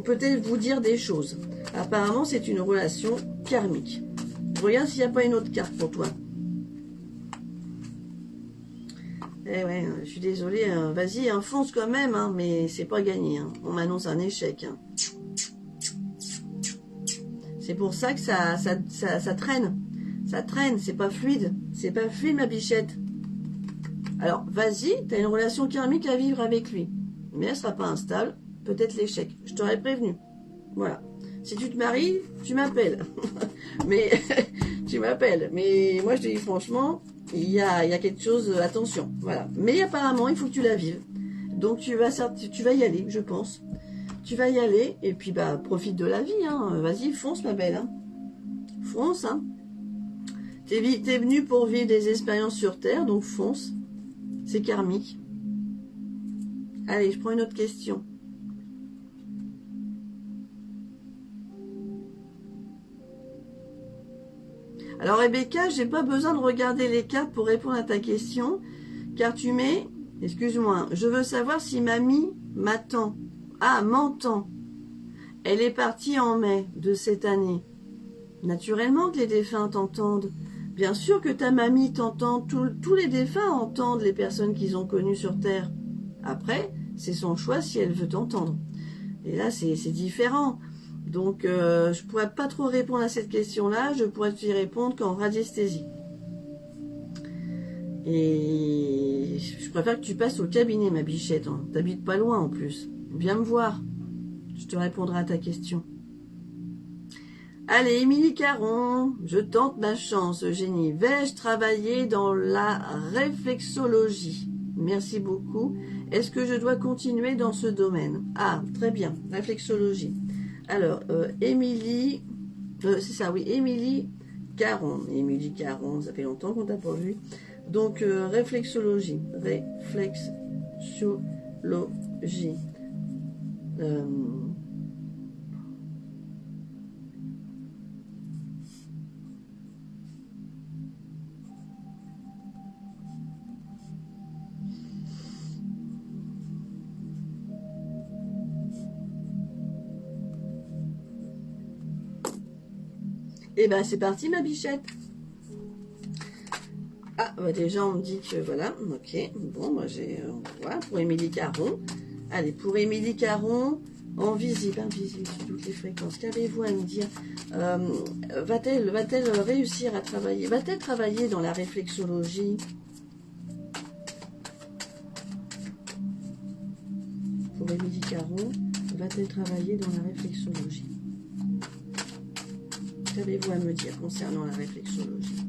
peut-être vous dire des choses. Apparemment, c'est une relation karmique. Regarde s'il n'y a pas une autre carte pour toi. Eh ouais, je suis désolée. Vas-y, fonce quand même, hein, mais c'est pas gagné. Hein. On m'annonce un échec. Hein. C'est pour ça que ça traîne. Ça traîne, c'est pas fluide. C'est pas fluide, ma bichette. Alors, vas-y, tu as une relation karmique à vivre avec lui. Mais elle sera pas instable. Peut-être l'échec. Je t'aurais prévenu. Voilà. Si tu te maries, tu m'appelles. Mais tu m'appelles. Mais moi, je te dis franchement, il y a quelque chose, attention. Voilà. Mais apparemment, il faut que tu la vives. Donc, tu vas y aller, je pense. Tu vas y aller. Et puis, profite de la vie. Hein. Vas-y, fonce, ma belle. Hein. Fonce. Hein. T'es venu pour vivre des expériences sur Terre, donc fonce. C'est karmique. Allez, je prends une autre question. Alors Rebecca, j'ai pas besoin de regarder les cartes pour répondre à ta question, car tu mets, excuse-moi, je veux savoir si mamie m'attend. Ah, m'entend. Elle est partie en mai de cette année. Naturellement que les défunts t'entendent. Bien sûr que ta mamie t'entend, tous les défunts entendent les personnes qu'ils ont connues sur Terre. Après, c'est son choix si elle veut t'entendre. Et là, c'est différent. Donc, je pourrais pas trop répondre à cette question-là. Je pourrais te y répondre qu'en radiesthésie. Et je préfère que tu passes au cabinet, ma bichette. Hein. T'habites pas loin en plus. Viens me voir. Je te répondrai à ta question. Allez, Émilie Caron, je tente ma chance, Eugénie. Vais-je travailler dans la réflexologie? Merci beaucoup. Est-ce que je dois continuer dans ce domaine? Ah, très bien, réflexologie. Alors, Émilie, c'est ça, oui, Émilie Caron. Émilie Caron, ça fait longtemps qu'on t'a pas vu. Donc, réflexologie. Réflexologie. Et ben c'est parti ma bichette. Ah déjà on me dit que voilà, ok. Bon moi j'ai voilà pour Émilie Caron. Allez pour Émilie Caron, en visible, invisible sur toutes les fréquences. Qu'avez-vous à me dire? Va-t-elle réussir à travailler? Va-t-elle travailler dans la réflexologie? Pour Émilie Caron, va-t-elle travailler dans la réflexologie? Qu'avez-vous à me dire concernant la réflexologie?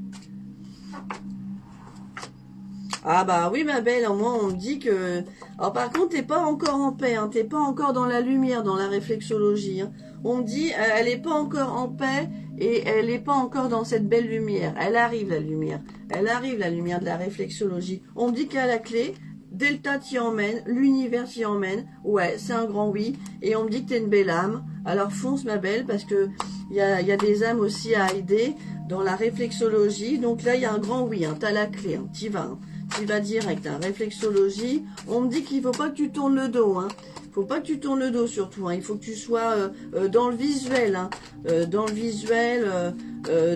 Ah bah oui ma belle, moi on me dit que... Alors par contre t'es pas encore en paix, hein, t'es pas encore dans la lumière, dans la réflexologie. Hein. On me dit elle est pas encore en paix et elle est pas encore dans cette belle lumière. Elle arrive la lumière, elle arrive la lumière de la réflexologie. On me dit qu'à la clé, Delta t'y emmène, l'univers t'y emmène. Ouais, c'est un grand oui. Et on me dit que t'es une belle âme. Alors fonce ma belle parce que il y a des âmes aussi à aider dans la réflexologie. Donc là il y a un grand oui, hein, t'as la clé, hein, t'y vas. Hein. Tu vas direct, hein, réflexologie. On me dit qu'il faut pas que tu tournes le dos, hein. Faut pas que tu tournes le dos surtout, hein. Il faut que tu sois dans le visuel, hein. Dans le visuel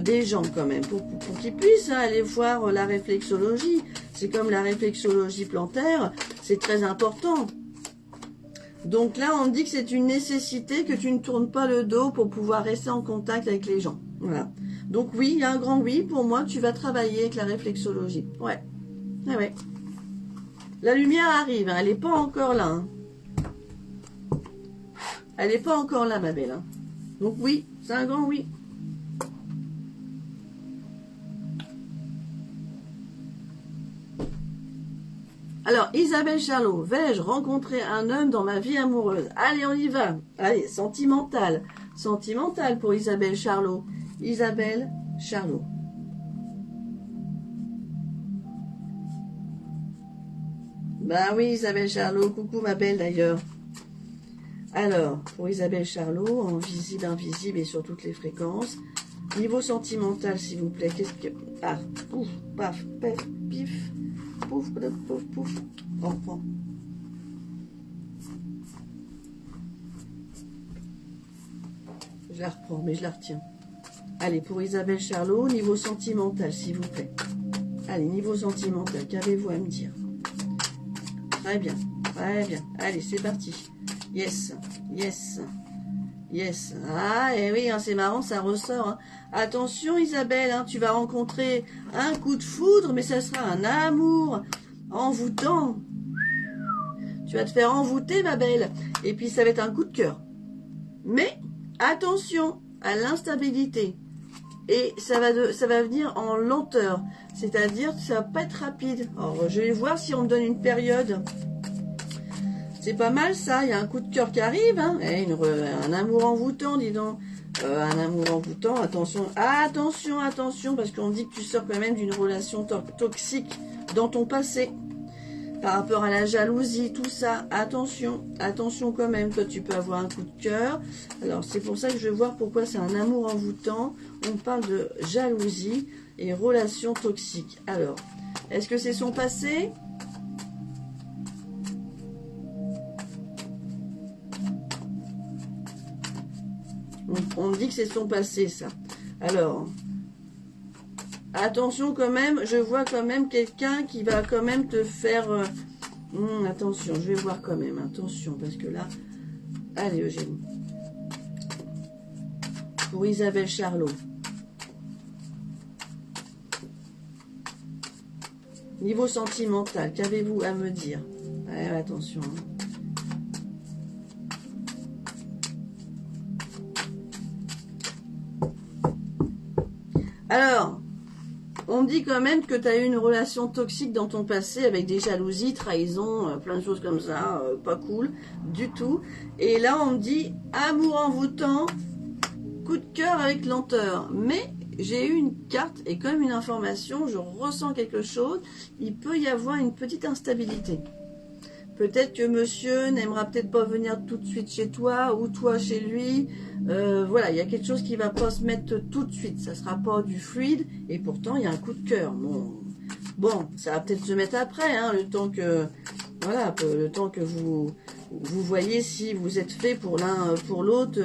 des gens quand même, pour qu'ils puissent hein, aller voir la réflexologie. C'est comme la réflexologie plantaire, c'est très important. Donc là, on me dit que c'est une nécessité que tu ne tournes pas le dos pour pouvoir rester en contact avec les gens. Voilà. Donc oui, il y a un grand oui pour moi, tu vas travailler avec la réflexologie. Ouais. Ah ouais. La lumière arrive, hein, elle n'est pas encore là. Hein. Elle n'est pas encore là, ma belle. Hein. Donc oui, c'est un grand oui. Alors, Isabelle Charlot, vais-je rencontrer un homme dans ma vie amoureuse? Allez, on y va. Allez, sentimental. Sentimental pour Isabelle Charlot. Isabelle Charlot. Bah oui, Isabelle Charlot, coucou ma belle d'ailleurs. Alors, pour Isabelle Charlot, en visible, invisible et sur toutes les fréquences. Niveau sentimental, s'il vous plaît, qu'est-ce que... Ah, pouf, paf, paf, pif, pouf, pouf, pouf, pouf. On reprend. Je la reprends, mais je la retiens. Allez, pour Isabelle Charlot, niveau sentimental, s'il vous plaît. Allez, niveau sentimental, qu'avez-vous à me dire? Très bien, très bien. Allez, c'est parti. Yes, yes, yes. Ah, et oui, hein, c'est marrant, ça ressort. Hein. Attention, Isabelle, hein, tu vas rencontrer un coup de foudre, mais ça sera un amour envoûtant. Tu vas te faire envoûter, ma belle. Et puis, ça va être un coup de cœur. Mais, attention à l'instabilité. Et ça va venir en lenteur. C'est-à-dire que ça va pas être rapide. Alors, je vais voir si on me donne une période. C'est pas mal ça, il y a un coup de cœur qui arrive. Hein. Un amour envoûtant, dis donc. Un amour envoûtant, attention. Attention, attention, parce qu'on dit que tu sors quand même d'une relation toxique dans ton passé. Par rapport à la jalousie, tout ça, attention, attention quand même, toi tu peux avoir un coup de cœur. Alors c'est pour ça que je vais voir pourquoi c'est un amour envoûtant. On parle de jalousie et relation toxique. Alors, est-ce que c'est son passé? On me dit que c'est son passé ça. Alors... Attention quand même, je vois quand même quelqu'un qui va quand même te faire... attention, je vais voir quand même, attention, parce que là... Allez Eugénie. Pour Isabelle Charlot. Niveau sentimental, qu'avez-vous à me dire? Ouais, attention. Alors... On me dit quand même que tu as eu une relation toxique dans ton passé avec des jalousies, trahisons, plein de choses comme ça, pas cool du tout. Et là, on me dit amour envoûtant, coup de cœur avec lenteur. Mais j'ai eu une carte et quand même une information, je ressens quelque chose. Il peut y avoir une petite instabilité. Peut-être que monsieur n'aimera peut-être pas venir tout de suite chez toi ou toi chez lui. Voilà, il y a quelque chose qui va pas se mettre tout de suite. Ça sera pas du fluide et pourtant il y a un coup de cœur. Bon, ça va peut-être se mettre après, hein, le temps que voilà, le temps que vous voyez si vous êtes fait pour l'un pour l'autre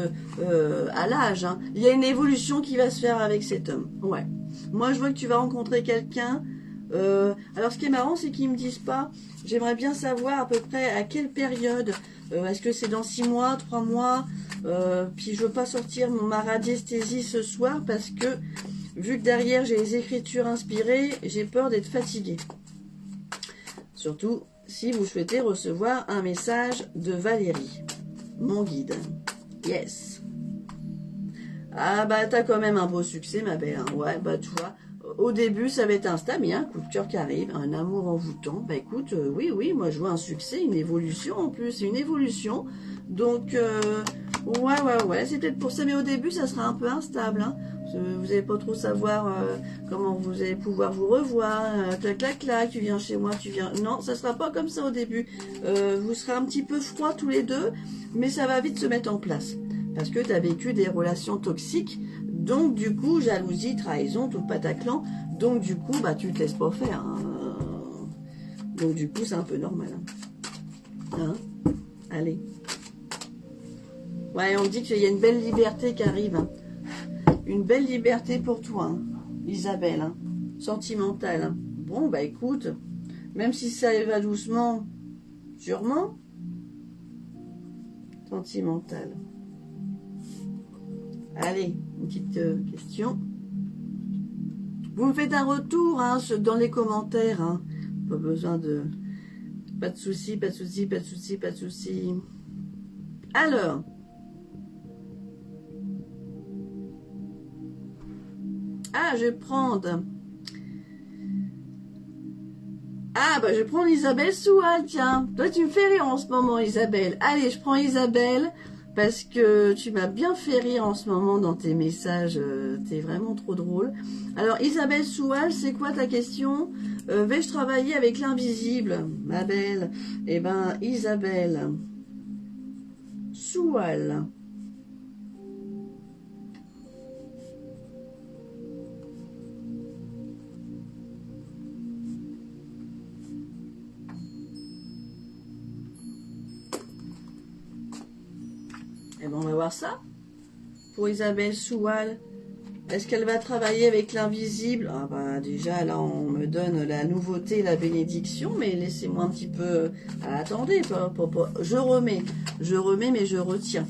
à l'âge. Hein. Il y a une évolution qui va se faire avec cet homme. Ouais. Moi je vois que tu vas rencontrer quelqu'un. Alors ce qui est marrant, c'est qu'ils me disent pas. J'aimerais bien savoir à peu près à quelle période. Est-ce que c'est dans 6 mois, 3 mois? Puis je veux pas sortir ma radiesthésie ce soir parce que vu que derrière j'ai les écritures inspirées, j'ai peur d'être fatiguée. Surtout si vous souhaitez recevoir un message de Valérie, mon guide. Yes. Ah bah t'as quand même un beau succès ma belle. Hein. Ouais bah tu vois. au début, ça va être instable, il y a un coup de cœur qui arrive, un amour envoûtant. Bah écoute, oui, moi je vois un succès, une évolution en plus, une évolution. Donc, ouais, c'est peut-être pour ça, mais au début, ça sera un peu instable. Hein. Vous n'allez pas trop savoir comment vous allez pouvoir vous revoir. Clac, clac, clac, tu viens chez moi, tu viens... Non, ça sera pas comme ça au début. Vous serez un petit peu froids tous les deux, mais ça va vite se mettre en place. Parce que tu as vécu des relations toxiques. Donc, du coup, jalousie, trahison, tout le pataclan. Donc, du coup, bah, tu te laisses pas faire. Hein. Donc, du coup, c'est un peu normal. Hein. Allez. Ouais, on me dit qu'il y a une belle liberté qui arrive. Hein. Une belle liberté pour toi, hein, Isabelle. Hein. Sentimentale. Hein. Bon, bah, écoute. Même si ça va doucement, sûrement. Sentimentale. Allez, une petite question. Vous me faites un retour hein, dans les commentaires. Hein. Pas besoin de... Pas de soucis, pas de soucis, pas de soucis, pas de soucis. Alors. Ah, je vais prendre... Ah, bah je vais prendre Isabelle Soual, tiens. Toi, tu me fais rire en ce moment, Isabelle. Allez, je prends Isabelle... Parce que tu m'as bien fait rire en ce moment dans tes messages. T'es vraiment trop drôle. Alors, Isabelle Soual, c'est quoi ta question? Vais-je travailler avec l'invisible, ma belle? Eh ben, Isabelle Soual. Eh ben, on va voir ça. Pour Isabelle Soual, est-ce qu'elle va travailler avec l'invisible? Ah bah déjà, là, on me donne la nouveauté, la bénédiction, mais laissez-moi un petit peu... attendez, je remets, mais je retiens.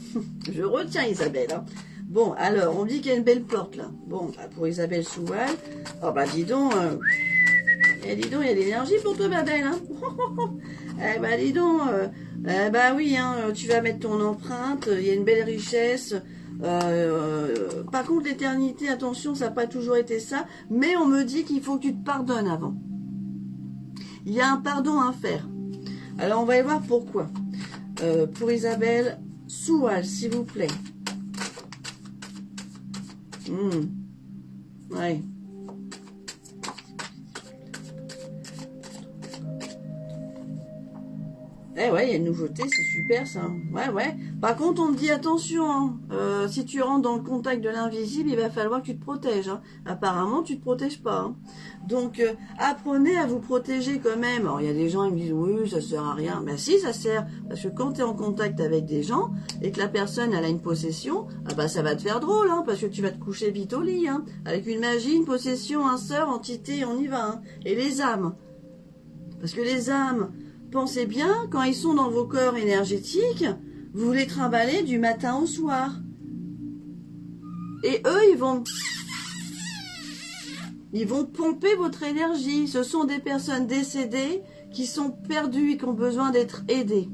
Je retiens, Isabelle. Hein. Bon, alors, on dit qu'il y a une belle porte, là. Bon, bah, pour Isabelle Soual, oh bah dis donc... dis donc, il y a de l'énergie pour toi, ma belle. Hein. Eh bah dis donc... bah oui, hein, tu vas mettre ton empreinte, il y a une belle richesse. Par contre, l'éternité, attention, ça n'a pas toujours été ça, mais on me dit qu'il faut que tu te pardonnes avant. Il y a un pardon à faire. Alors, on va y voir pourquoi. Pour Isabelle Soual, s'il vous plaît. Ouais. Eh ouais, il y a une nouveauté, c'est super ça. Ouais. Par contre, on te dit attention, hein, si tu rentres dans le contact de l'invisible, il va falloir que tu te protèges. Hein. Apparemment, tu te protèges pas. Hein. Donc, apprenez à vous protéger quand même. Alors, il y a des gens qui me disent, oui, ça sert à rien. Ben si, ça sert. Parce que quand tu es en contact avec des gens et que la personne, elle a une possession, ah bah, ça va te faire drôle, hein, parce que tu vas te coucher vite au lit. Hein. Avec une magie, une possession, un sort, entité, on y va. Hein. Et les âmes. Parce que les âmes... Pensez bien, quand ils sont dans vos corps énergétiques, vous les trimballez du matin au soir. Et eux, ils vont pomper votre énergie. Ce sont des personnes décédées qui sont perdues et qui ont besoin d'être aidées.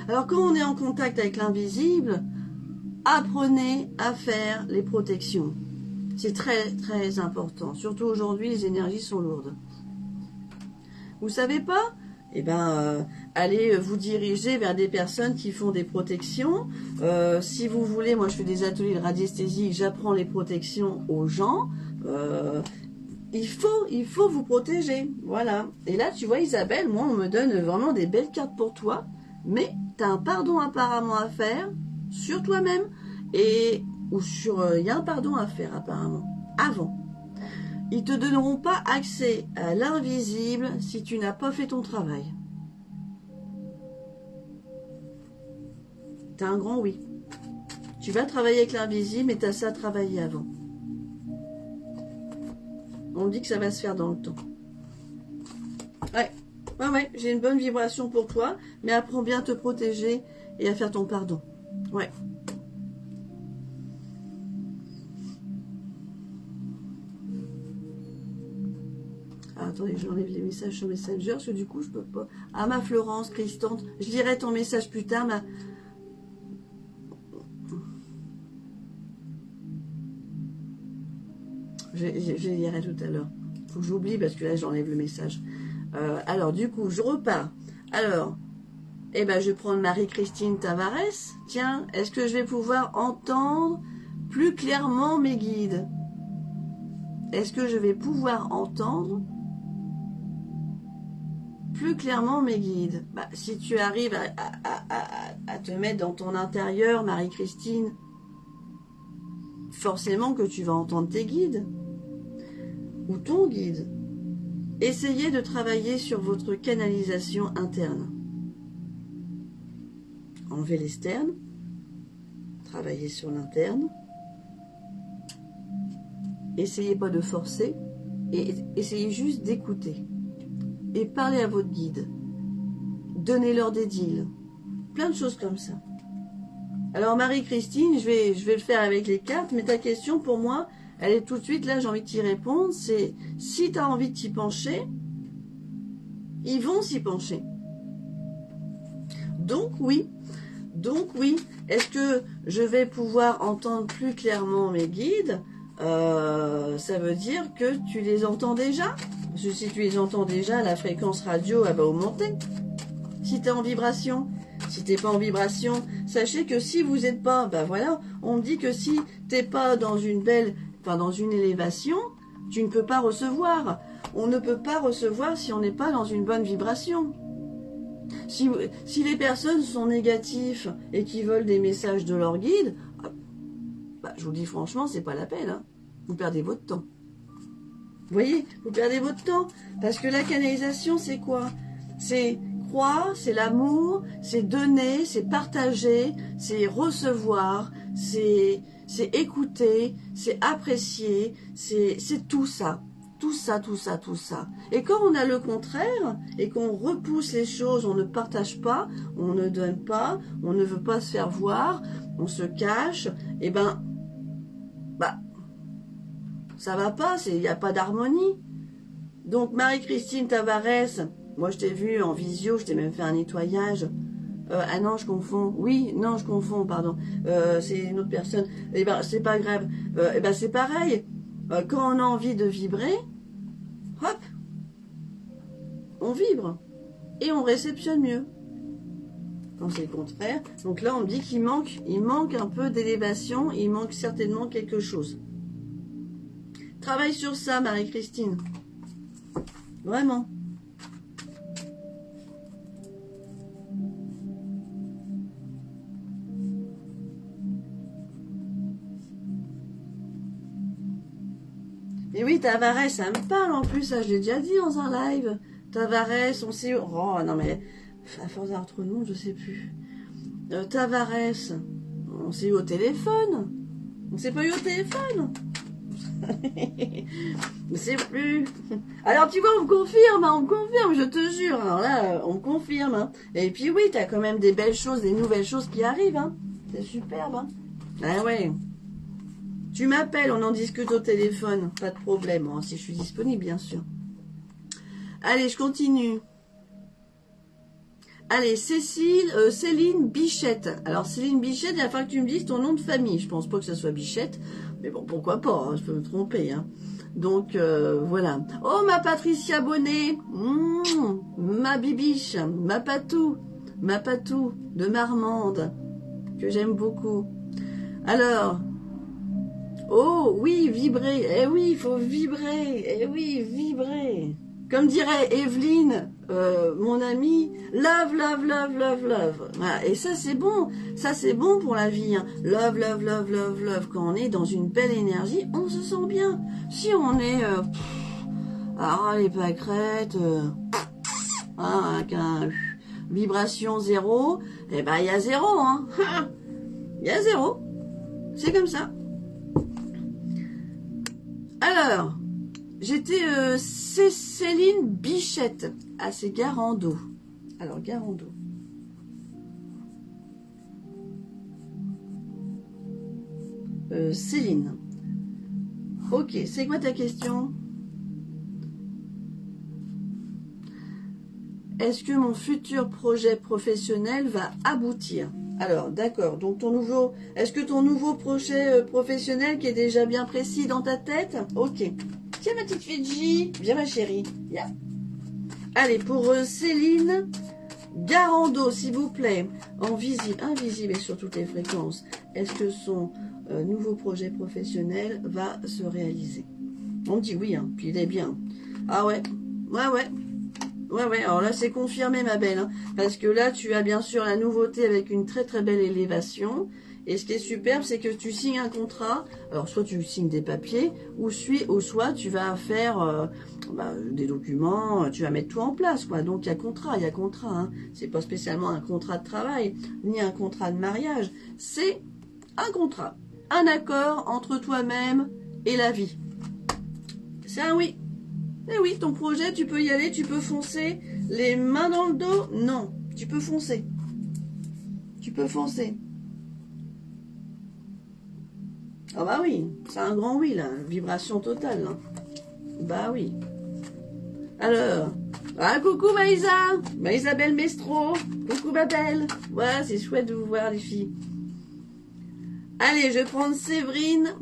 Alors, quand on est en contact avec l'invisible, apprenez à faire les protections. C'est très, très important. Surtout aujourd'hui, les énergies sont lourdes. Vous savez pas ? Eh ben, allez vous diriger vers des personnes qui font des protections. Si vous voulez, moi je fais des ateliers de radiesthésie, j'apprends les protections aux gens. Il faut vous protéger. Voilà. Et là, tu vois, Isabelle, moi, on me donne vraiment des belles cartes pour toi. Mais tu as un pardon apparemment à faire sur toi-même. Il y a un pardon à faire apparemment. Avant. Ils ne te donneront pas accès à l'invisible si tu n'as pas fait ton travail. T'as un grand oui. Tu vas travailler avec l'invisible, mais tu as ça à travailler avant. On me dit que ça va se faire dans le temps. Ouais, j'ai une bonne vibration pour toi, mais apprends bien à te protéger et à faire ton pardon. Ouais. Attendez, j'enlève les messages sur Messenger, parce que du coup, je peux pas... Ah, ma Florence, Christante, je lirai ton message plus tard, ma... Je je lirai tout à l'heure. Faut que j'oublie parce que là, j'enlève le message. Alors, du coup, je repars. Alors, eh ben, je vais prendre Marie-Christine Tavares. Tiens, est-ce que je vais pouvoir entendre plus clairement mes guides? Est-ce que je vais pouvoir entendre plus clairement mes guides? Bah, si tu arrives à te mettre dans ton intérieur, Marie-Christine, forcément que tu vas entendre tes guides ou ton guide. Essayez de travailler sur votre canalisation interne. Enlevez l'externe, travaillez sur l'interne. Essayez pas de forcer et essayez juste d'écouter. Et parlez à votre guide. Donnez-leur des deals. Plein de choses comme ça. Alors Marie-Christine, je vais le faire avec les cartes, mais ta question pour moi, elle est tout de suite, là j'ai envie de t'y répondre, c'est si tu as envie de t'y pencher, ils vont s'y pencher. Donc oui, est-ce que je vais pouvoir entendre plus clairement mes guides? Ça veut dire que tu les entends déjà. Parce que si tu les entends déjà, la fréquence radio elle va augmenter. Si tu es en vibration, si tu n'es pas en vibration, sachez que si vous n'êtes pas, ben voilà, on me dit que si tu n'es pas dans une belle, enfin dans une élévation, tu ne peux pas recevoir. On ne peut pas recevoir si on n'est pas dans une bonne vibration. Si les personnes sont négatives et qui veulent des messages de leur guide, bah, je vous dis franchement, c'est pas la peine. Hein. Vous perdez votre temps. Vous voyez, vous perdez votre temps. Parce que la canalisation, c'est quoi? C'est croire, c'est l'amour, c'est donner, c'est partager, c'est recevoir, c'est écouter, c'est apprécier, c'est tout ça. Tout ça. Et quand on a le contraire, et qu'on repousse les choses, on ne partage pas, on ne donne pas, on ne veut pas se faire voir, on se cache, et ben, ça va pas, il n'y a pas d'harmonie. Donc Marie-Christine Tavares, moi je t'ai vu en visio, je t'ai même fait un nettoyage. Ah non, je confonds. Oui, non, je confonds, pardon. C'est une autre personne. Eh ben, c'est pas grave. Eh ben, c'est pareil. Quand on a envie de vibrer, hop, on vibre. Et on réceptionne mieux. Quand c'est le contraire. Donc là, on me dit qu'il manque un peu d'élévation. Il manque certainement quelque chose. Travaille sur ça, Marie-Christine. Vraiment. Et oui, Tavares, ça me parle en plus, ça je l'ai déjà dit dans un live. Tavares, on sait... Oh non mais, à force d'avoir trop de monde, je sais plus. Tavares, on s'est eu au téléphone. On s'est pas eu au téléphone. Je sais plus. Alors tu vois, on me confirme, je te jure. Alors là, on me confirme. Hein. Et puis oui, t'as quand même des belles choses, des nouvelles choses qui arrivent. Hein. C'est superbe. Hein. Ah ouais. Tu m'appelles, on en discute au téléphone. Pas de problème, hein, si je suis disponible, bien sûr. Allez, je continue. Allez, Céline Bichette. Alors, Céline Bichette, il va falloir que tu me dises ton nom de famille. Je pense pas que ça soit Bichette. Mais bon, pourquoi pas, hein, je peux me tromper. Hein. Donc, voilà. Oh, ma Patricia Bonnet. Ma Bibiche. Ma Patou de Marmande. Que j'aime beaucoup. Alors... Oh, oui, vibrer. Eh oui, il faut vibrer. Eh oui, vibrer. Comme dirait Evelyne, mon amie, love. Voilà. Et ça, c'est bon. Ça, c'est bon pour la vie. Hein. Love. Quand on est dans une belle énergie, on se sent bien. Si on est... les pâquerettes... avec un vibration zéro, eh ben, il y a zéro. Hein. Il y a zéro. C'est comme ça. Alors, j'étais Céline Bichette. Ah, c'est Garando. Alors, Garando. Céline. Ok, c'est quoi ta question? Est-ce que mon futur projet professionnel va aboutir? Alors, d'accord. Donc, est-ce que ton nouveau projet professionnel qui est déjà bien précis dans ta tête? Ok. Tiens, ma petite Fidji. Viens, ma chérie. Yeah. Allez, pour Céline Garando, s'il vous plaît. En visible, invisible et sur toutes les fréquences. Est-ce que son nouveau projet professionnel va se réaliser? On me dit oui, hein. Puis il est bien. Ah ouais. Ouais. Ouais, alors là c'est confirmé ma belle, hein, parce que là tu as bien sûr la nouveauté avec une très très belle élévation, et ce qui est superbe c'est que tu signes un contrat, alors soit tu signes des papiers, ou soit tu vas faire des documents, tu vas mettre tout en place, quoi. Donc il y a contrat, hein. C'est pas spécialement un contrat de travail, ni un contrat de mariage, c'est un contrat, un accord entre toi-même et la vie. C'est un oui. Eh oui, ton projet, tu peux y aller, tu peux foncer. Les mains dans le dos, non. Tu peux foncer. Tu peux foncer. Ah bah oui, c'est un grand oui, là. Vibration totale, là. Bah oui. Alors, coucou Maïsa. Maïsabelle Mestro. Coucou ma belle. Ouais, c'est chouette de vous voir, les filles. Allez, je vais prendre Séverine,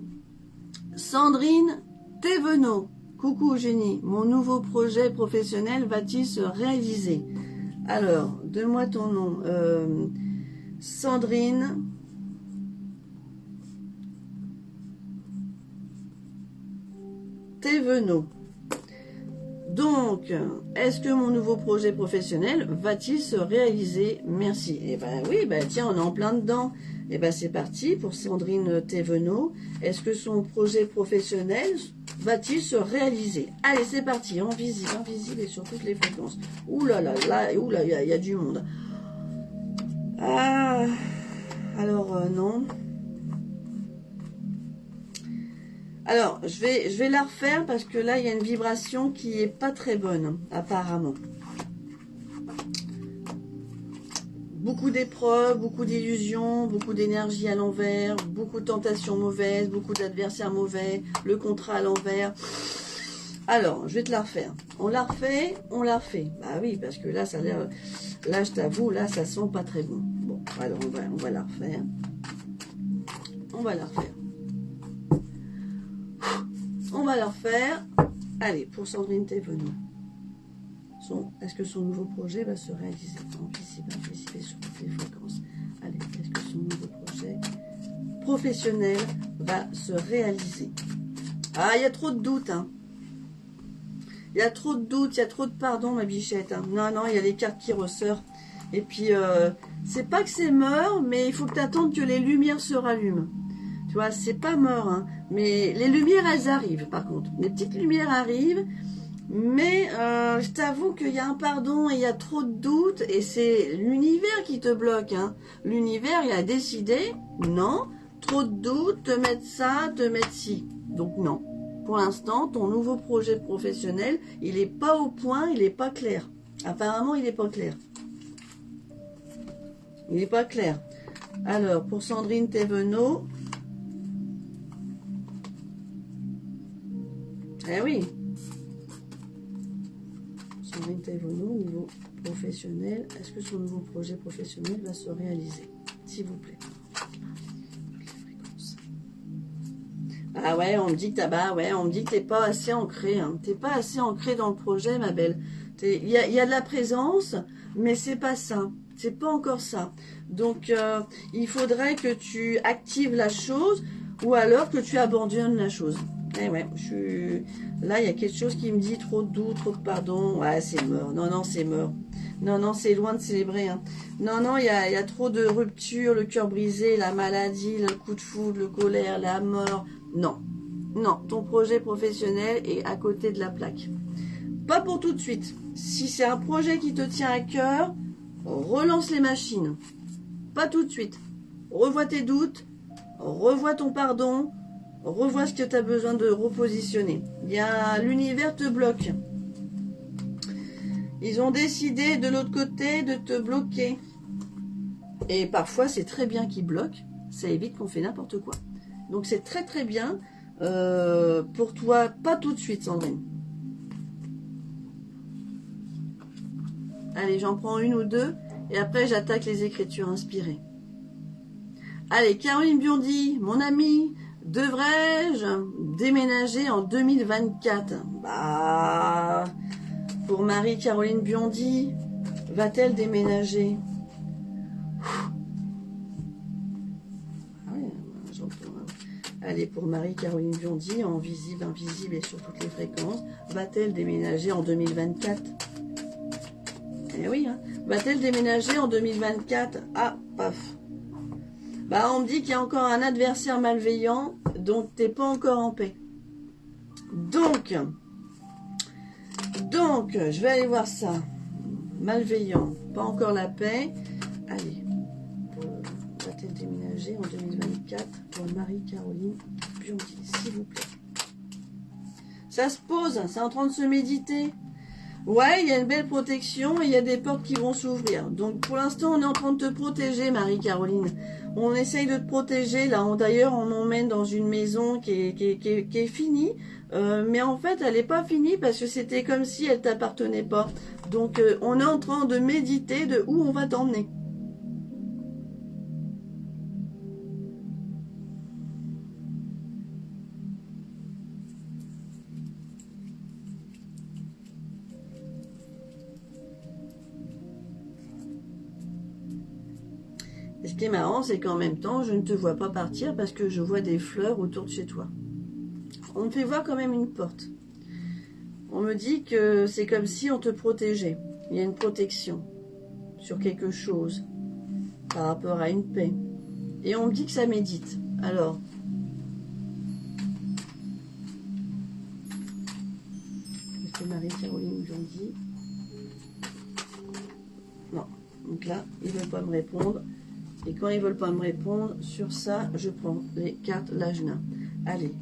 Sandrine, Thévenot. Coucou Eugénie, mon nouveau projet professionnel va-t-il se réaliser? Alors, donne-moi ton nom. Sandrine. Thévenot. Donc, est-ce que mon nouveau projet professionnel va-t-il se réaliser? Merci. Eh ben oui, tiens, on est en plein dedans. Eh ben c'est parti pour Sandrine Thévenot. Est-ce que son projet professionnel va-t-il se réaliser? Allez, c'est parti, en visible et sur toutes les fréquences. Ouh là, il y a du monde. Ah, alors non. Alors, je vais la refaire parce que là, il y a une vibration qui est pas très bonne, apparemment. Beaucoup d'épreuves, beaucoup d'illusions, beaucoup d'énergie à l'envers, beaucoup de tentations mauvaises, beaucoup d'adversaires mauvais, le contrat à l'envers. Alors, je vais te la refaire. On la refait, on la refait. Bah oui, parce que là, ça a l'air... Là, je t'avoue, là, ça sent pas très bon. Bon, alors on va la refaire. On va la refaire. On va la refaire. Allez, pour Sandrine Thévenot. Est-ce que son nouveau projet va se réaliser? Invisible et sur toutes les fréquences. Allez, est-ce que son nouveau projet professionnel va se réaliser? Ah, il y a trop de doutes, hein. Il y a trop de doutes, il y a trop de pardon, ma bichette. Hein. Non, il y a les cartes qui ressortent. Et puis, c'est pas que c'est mort, mais il faut que tu attendes que les lumières se rallument. Tu vois, c'est pas mort, hein. Mais les lumières, elles arrivent, par contre. Les petites lumières arrivent. Mais je t'avoue qu'il y a un pardon et il y a trop de doutes et c'est l'univers qui te bloque. Hein. L'univers, il a décidé, non, trop de doutes, te mettre ça, te mettre ci. Donc non. Pour l'instant, ton nouveau projet professionnel, il n'est pas au point, il n'est pas clair. Apparemment, il n'est pas clair. Il n'est pas clair. Alors, pour Sandrine Thévenot. Eh oui. Sandrine Thévenot, niveau professionnel. Est-ce que son nouveau projet professionnel va se réaliser? S'il vous plaît. Ah ouais, on me dit que t'es pas assez ancré. Hein. T'es pas assez ancré dans le projet, ma belle. Il y a de la présence, mais c'est pas ça. C'est pas encore ça. Donc, il faudrait que tu actives la chose ou alors que tu abandonnes la chose. Eh ouais, là, il y a quelque chose qui me dit trop de doute, trop de pardon. Ouais, c'est mort. Non, c'est mort. Non, c'est loin de célébrer. Hein. Non, il y a trop de ruptures, le cœur brisé, la maladie, le coup de foudre, le colère, la mort. Non, ton projet professionnel est à côté de la plaque. Pas pour tout de suite. Si c'est un projet qui te tient à cœur, relance les machines. Pas tout de suite. Revois tes doutes, revois ton pardon, revois ce que tu as besoin de repositionner. L'univers te bloque. Ils ont décidé de l'autre côté de te bloquer. Et parfois, c'est très bien qu'ils bloquent. Ça évite qu'on fait n'importe quoi. Donc, c'est très très bien pour toi. Pas tout de suite, Sandrine. Allez, j'en prends une ou deux. Et après, j'attaque les écritures inspirées. Allez, Caroline Biondi, mon amie, devrais-je déménager en 2024? Bah, pour Marie-Caroline Biondi, va-t-elle déménager? Ah oui, j'entends. Allez, pour Marie-Caroline Biondi, en visible, invisible et sur toutes les fréquences, va-t-elle déménager en 2024? Eh oui, hein. Va-t-elle déménager en 2024? Ah, paf. Bah, on me dit qu'il y a encore un adversaire malveillant, donc t'es pas encore en paix. Donc, je vais aller voir ça. Malveillant, pas encore la paix. Allez, va-t-elle déménager en 2024 pour Marie-Caroline Biondi, s'il vous plaît. Ça se pose, c'est en train de se méditer. Ouais, il y a une belle protection et il y a des portes qui vont s'ouvrir. Donc pour l'instant, on est en train de te protéger, Marie-Caroline. On essaye de te protéger. Là, d'ailleurs, on m'emmène dans une maison qui est finie. Mais en fait, elle n'est pas finie parce que c'était comme si elle t'appartenait pas. Donc, on est en train de méditer de où on va t'emmener. Et ce qui est marrant, c'est qu'en même temps, je ne te vois pas partir parce que je vois des fleurs autour de chez toi. On me fait voir quand même une porte. On me dit que c'est comme si on te protégeait. Il y a une protection sur quelque chose par rapport à une paix. Et on me dit que ça médite. Alors, est-ce que Marie-Caroline Biondi? Non. Donc là, ils ne veulent pas me répondre. Et quand ils ne veulent pas me répondre, sur ça, je prends les cartes l'Ajna. Allez.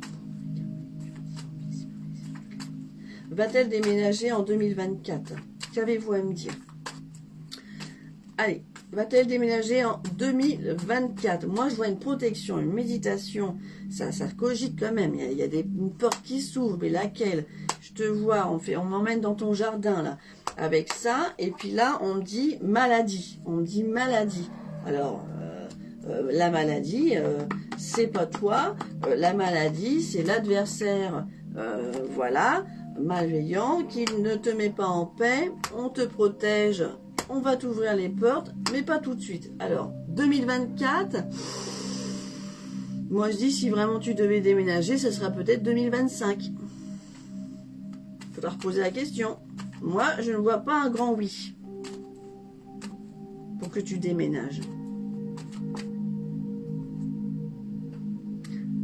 Va-t-elle déménager en 2024? Qu'avez-vous à me dire? Allez. Va-t-elle déménager en 2024? Moi, je vois une protection, une méditation. Ça cogite quand même. Il y a une porte qui s'ouvre. Mais laquelle? Je te vois, on m'emmène dans ton jardin, là. Avec ça. Et puis là, on me dit maladie. On me dit maladie. Alors, la maladie, c'est pas toi. La maladie, c'est l'adversaire, voilà, malveillant, qui ne te met pas en paix. On te protège, on va t'ouvrir les portes, mais pas tout de suite. Alors, 2024, moi je dis, si vraiment tu devais déménager, ce sera peut-être 2025. Faudra reposer la question. Moi, je ne vois pas un grand oui pour que tu déménages.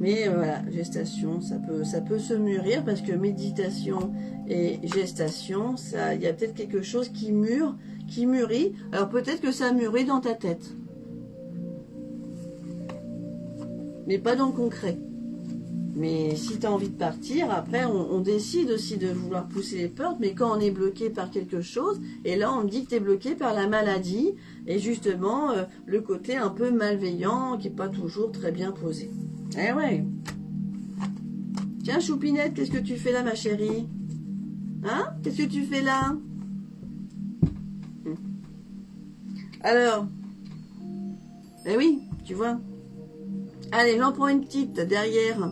Mais voilà, gestation, ça peut se mûrir parce que méditation et gestation, il y a peut-être quelque chose qui mûrit. Alors peut-être que ça mûrit dans ta tête. Mais pas dans le concret. Mais si tu as envie de partir, après on décide aussi de vouloir pousser les portes, mais quand on est bloqué par quelque chose, et là on me dit que tu es bloqué par la maladie, et justement le côté un peu malveillant qui n'est pas toujours très bien posé. Eh ouais. Tiens, Choupinette, qu'est-ce que tu fais là, ma chérie? Hein? Qu'est-ce que tu fais là? Alors. Eh oui, tu vois. Allez, j'en prends une petite derrière.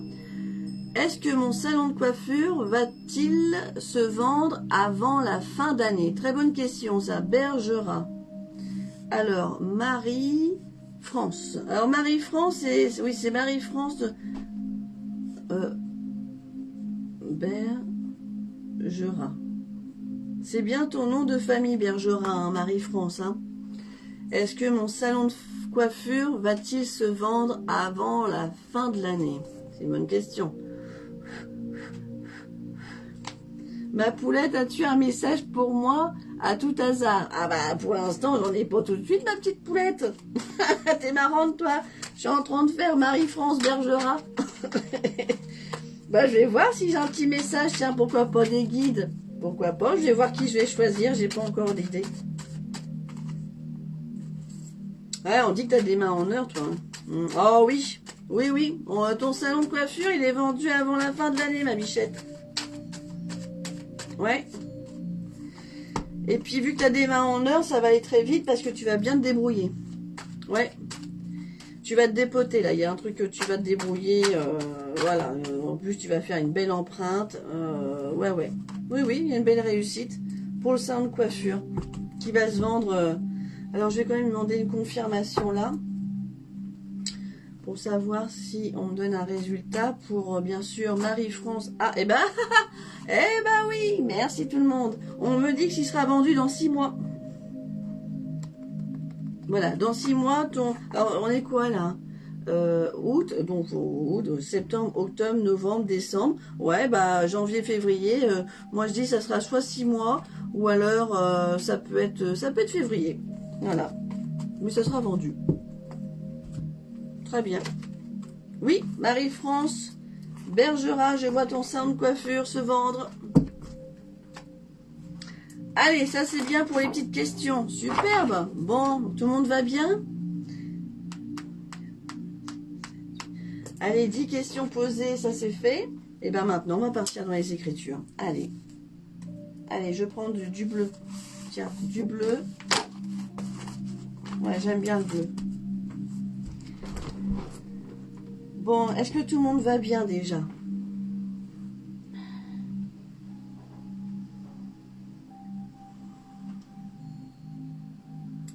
Est-ce que mon salon de coiffure va-t-il se vendre avant la fin d'année? Très bonne question, ça. Bergera. Alors, Marie-France. Alors, Marie-France, c'est Marie-France Bergera. C'est bien ton nom de famille, Bergera, hein, Marie-France. Hein. Est-ce que mon salon de coiffure va-t-il se vendre avant la fin de l'année? C'est une bonne question. Ma poulette, as-tu un message pour moi à tout hasard? Ah bah pour l'instant j'en ai pas tout de suite, ma petite poulette. T'es marrante toi. Je suis en train de faire Marie-France Bergera. Bah je vais voir si j'ai un petit message. Tiens, pourquoi pas des guides? Pourquoi pas? Je vais voir qui je vais choisir. J'ai pas encore d'idée. Ouais, on dit que t'as des mains en or, toi. Oh oui, oui. Ton salon de coiffure, il est vendu avant la fin de l'année, ma bichette. Ouais. Et puis, vu que tu as des mains en or, ça va aller très vite parce que tu vas bien te débrouiller. Ouais. Tu vas te dépoter là, il y a un truc que tu vas te débrouiller, voilà. En plus, tu vas faire une belle empreinte. Ouais, ouais. Oui, oui, il y a une belle réussite pour le salon de coiffure qui va se vendre. Alors, je vais quand même demander une confirmation là pour savoir si on me donne un résultat pour, bien sûr, Marie-France. Ah, eh ben, eh ben oui, merci tout le monde. On me dit qu'il sera vendu dans 6 mois. Voilà, dans 6 mois, alors, on est quoi là? Août, donc août, septembre, octobre, novembre, décembre. Ouais, bah janvier, février. Moi je dis ça sera soit 6 mois ou alors ça peut être février. Voilà, mais ça sera vendu. Très bien. Oui, Marie-France Bergera, je vois ton salon de coiffure se vendre. Allez, ça c'est bien pour les petites questions. Superbe. Bon, tout le monde va bien? Allez, 10 questions posées, ça c'est fait. Et bien maintenant, on va partir dans les écritures. Allez. Allez, je prends du bleu. Tiens, du bleu. Ouais, j'aime bien le bleu. Bon, est-ce que tout le monde va bien déjà?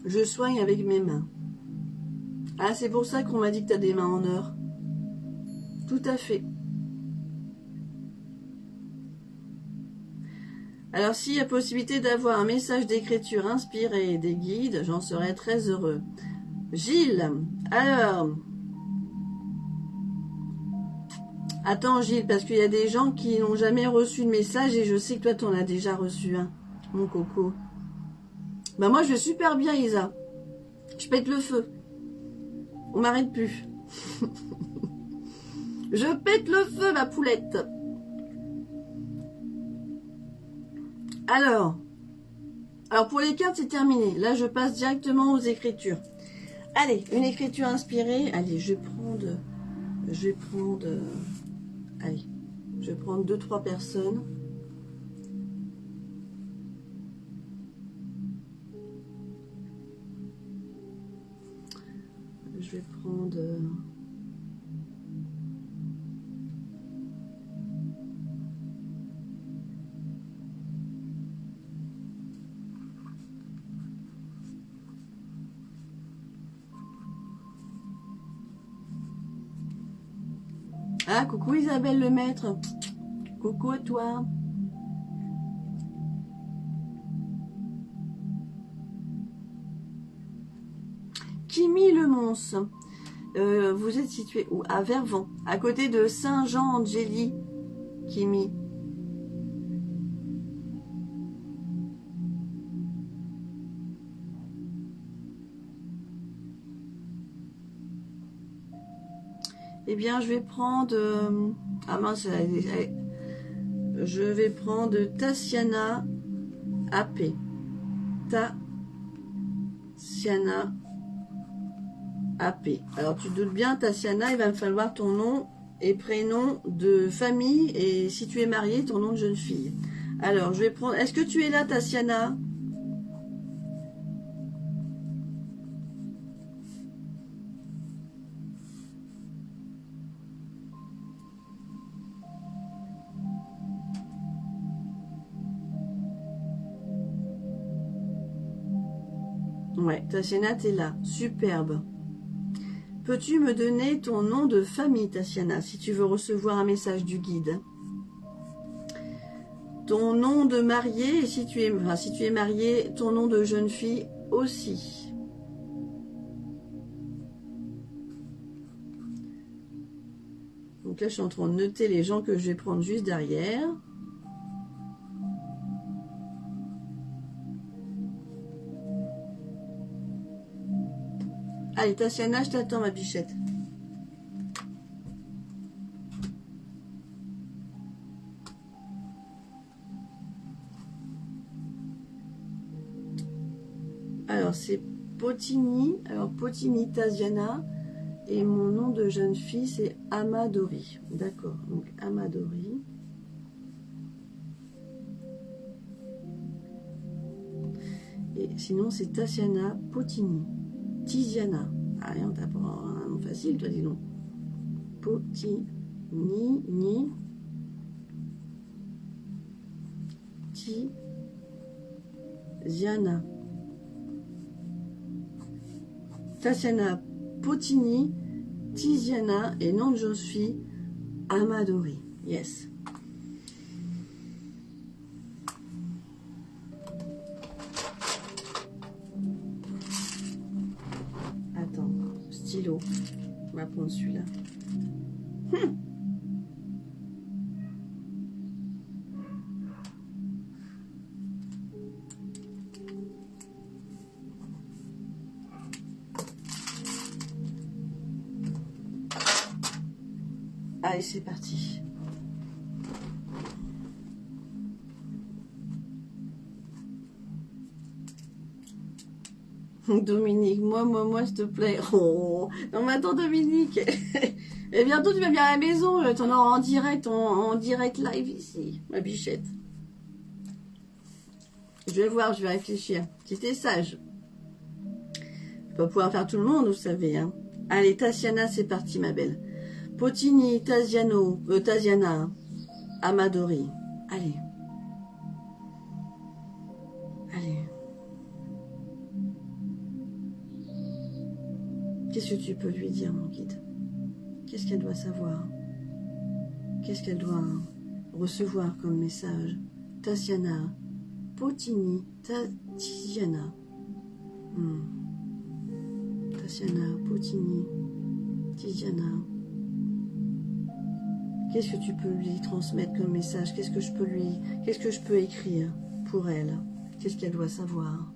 Je soigne avec mes mains. Ah, c'est pour ça qu'on m'a dit que tu as des mains en or. Tout à fait. Alors, s'il y a possibilité d'avoir un message d'écriture inspiré des guides, j'en serais très heureux. Gilles, alors... Attends, Gilles, parce qu'il y a des gens qui n'ont jamais reçu de message et je sais que toi, tu en as déjà reçu un, mon coco. Bah moi, je vais super bien, Isa. Je pète le feu. On m'arrête plus. Je pète le feu, ma poulette. Alors pour les cartes, c'est terminé. Là, je passe directement aux écritures. Allez, une écriture inspirée. Allez, je vais prendre 2-3 personnes. Je vais prendre... Ah, coucou Isabelle Lemaître. Coucou à toi. Kimi Le Mons. Vous êtes situé où? À Vervent, à côté de Saint-Jean-Angély. Kimi. Eh bien, je vais prendre... ah mince, je vais prendre Tassiana AP. Tassiana AP. Alors, tu te doutes bien, Tassiana, il va me falloir ton nom et prénom de famille et si tu es mariée, ton nom de jeune fille. Alors, je vais prendre... Est-ce que tu es là, Tassiana ? Ouais, Tassiana, t'es là. Superbe. Peux-tu me donner ton nom de famille, Tassiana, si tu veux recevoir un message du guide? Ton nom de mariée, et si tu es mariée, ton nom de jeune fille aussi. Donc là, je suis en train de noter les gens que je vais prendre juste derrière. Allez, Tassiana, je t'attends, ma bichette. Alors, c'est Potini. Alors, Potini Tassiana. Et mon nom de jeune fille, c'est Amadori. D'accord, donc Amadori. Et sinon, c'est Tassiana Potini. Tiziana. Ah, rien, t'as pas un nom de facile, toi, dis donc. Potinini. Tiziana. Tatiana Potini, Tiziana et non je suis Amadori. Yes. Attends, stylo. On va prendre celui-là. Allez, c'est parti. Dominique, moi, s'il te plaît. Oh, non, mais attends, Dominique. Et bientôt, tu vas bien à la maison. T'en auras en direct live ici, ma bichette. Je vais voir, je vais réfléchir. Si t'es sage. Je vais pas pouvoir faire tout le monde, vous savez. Hein. Allez, Tatiana, c'est parti, ma belle. Potini, Taziana, Amadori. Allez. Allez. Qu'est-ce que tu peux lui dire, mon guide? Qu'est-ce qu'elle doit savoir? Qu'est-ce qu'elle doit recevoir comme message? Tatiana, Potini, Tiziana. Tatiana, Potini, Tiziana. Qu'est-ce que tu peux lui transmettre comme message? Qu'est-ce que je peux écrire pour elle? Qu'est-ce qu'elle doit savoir?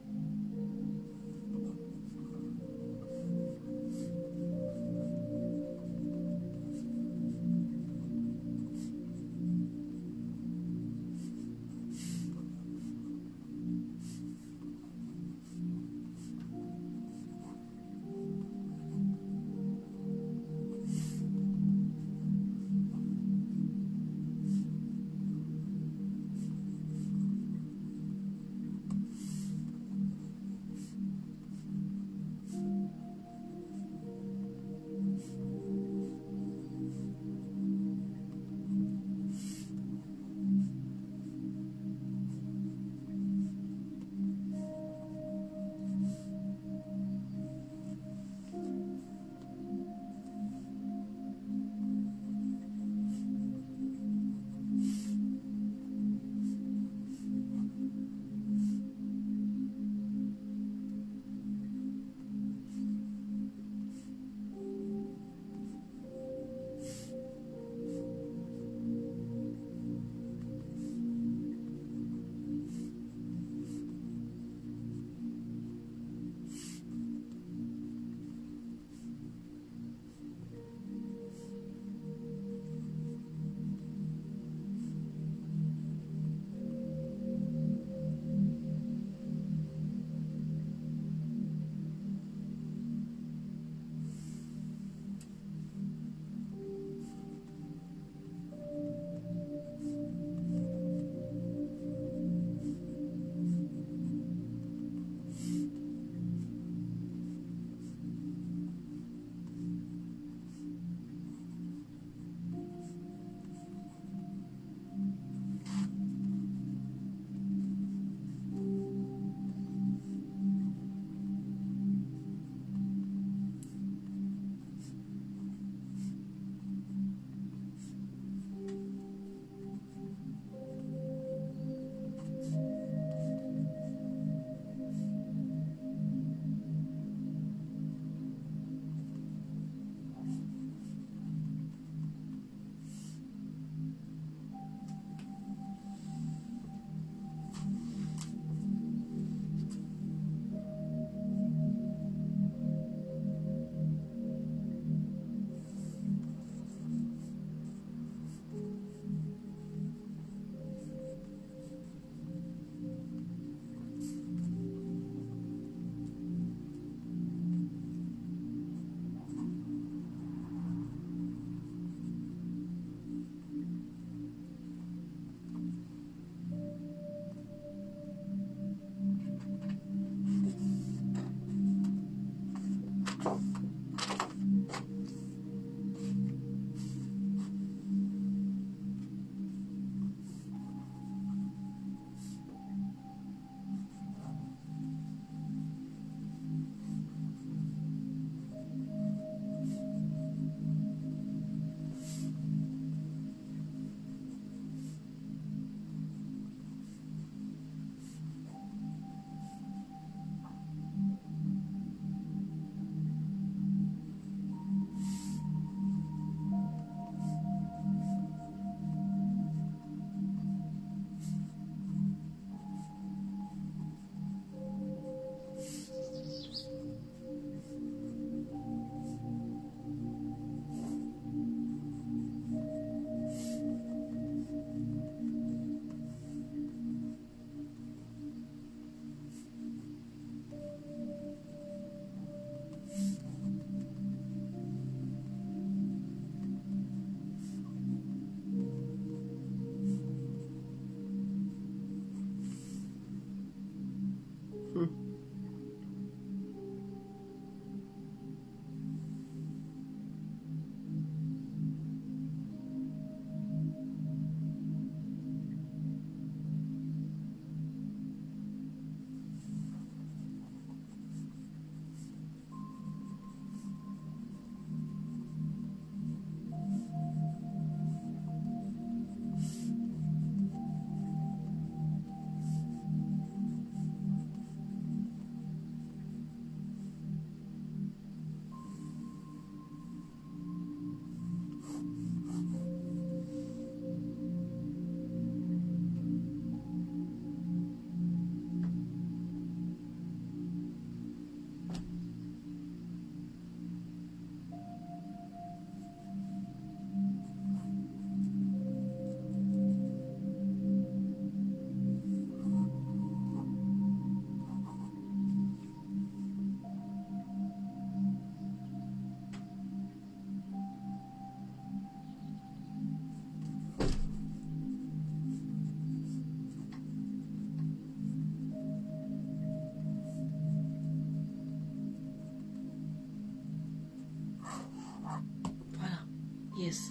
Yes.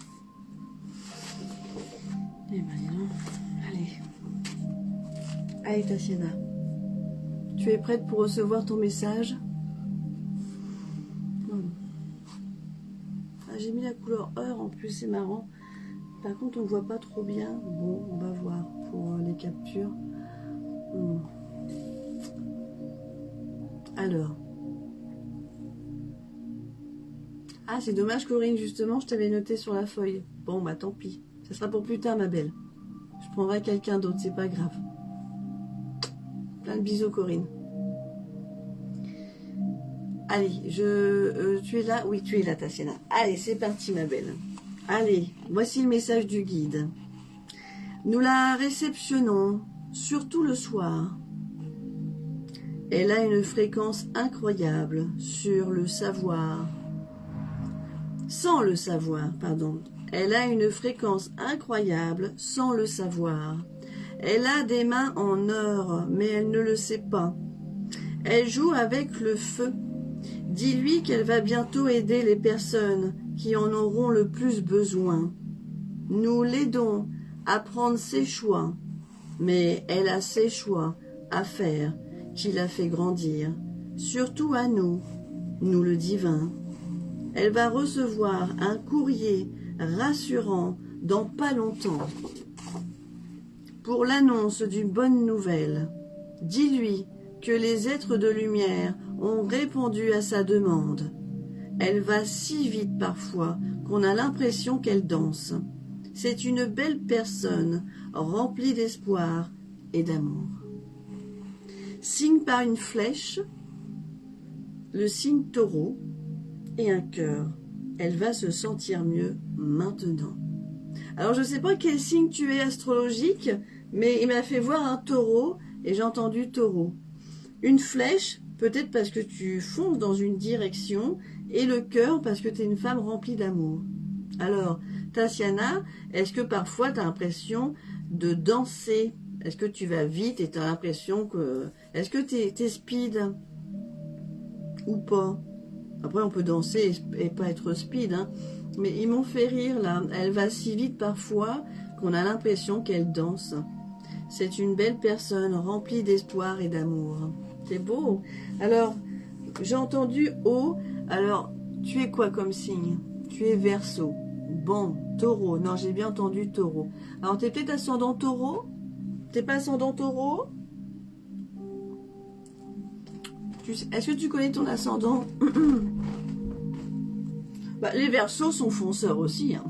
Eh ben dis donc. Allez. Allez Tatiana. Tu es prête pour recevoir ton message? Ah, j'ai mis la couleur heure en plus, c'est marrant. Par contre on ne voit pas trop bien. Bon, on va voir pour les captures. Alors. Ah, c'est dommage Corinne, justement, je t'avais noté sur la feuille. Bon, bah tant pis. Ça sera pour plus tard, ma belle. Je prendrai quelqu'un d'autre, c'est pas grave. Plein de bisous, Corinne. Allez, tu es là? Oui, tu es là, Tatiana. Allez, c'est parti, ma belle. Allez, voici le message du guide. Nous la réceptionnons, surtout le soir. Elle a une fréquence incroyable sur le savoir. Sans le savoir, pardon. Elle a une fréquence incroyable sans le savoir. Elle a des mains en or, mais elle ne le sait pas. Elle joue avec le feu. Dis-lui qu'elle va bientôt aider les personnes qui en auront le plus besoin. Nous l'aidons à prendre ses choix, mais elle a ses choix à faire qui la fait grandir, surtout à nous, nous le divin. Elle va recevoir un courrier rassurant dans pas longtemps. Pour l'annonce d'une bonne nouvelle, dis-lui que les êtres de lumière ont répondu à sa demande. Elle va si vite parfois qu'on a l'impression qu'elle danse. C'est une belle personne remplie d'espoir et d'amour. Signe par une flèche, le signe taureau, et un cœur. Elle va se sentir mieux maintenant. Alors je ne sais pas quel signe tu es astrologique, mais il m'a fait voir un taureau et j'ai entendu taureau. Une flèche, peut-être parce que tu fonces dans une direction, et le cœur parce que tu es une femme remplie d'amour. Alors, Tatiana, est-ce que parfois tu as l'impression de danser? Est-ce que tu vas vite et tu as l'impression que... Est-ce que tu es speed ou pas? Après, on peut danser et pas être speed, hein. Mais ils m'ont fait rire, là. Elle va si vite parfois qu'on a l'impression qu'elle danse. C'est une belle personne remplie d'espoir et d'amour. C'est beau. Alors, j'ai entendu eau. Alors, tu es quoi comme signe? Tu es Verseau. Bon, taureau. Non, j'ai bien entendu taureau. Alors, t'es peut-être ascendant taureau? T'es pas ascendant taureau? Est-ce que tu connais ton ascendant? Bah, les Verseaux sont fonceurs aussi. Hein.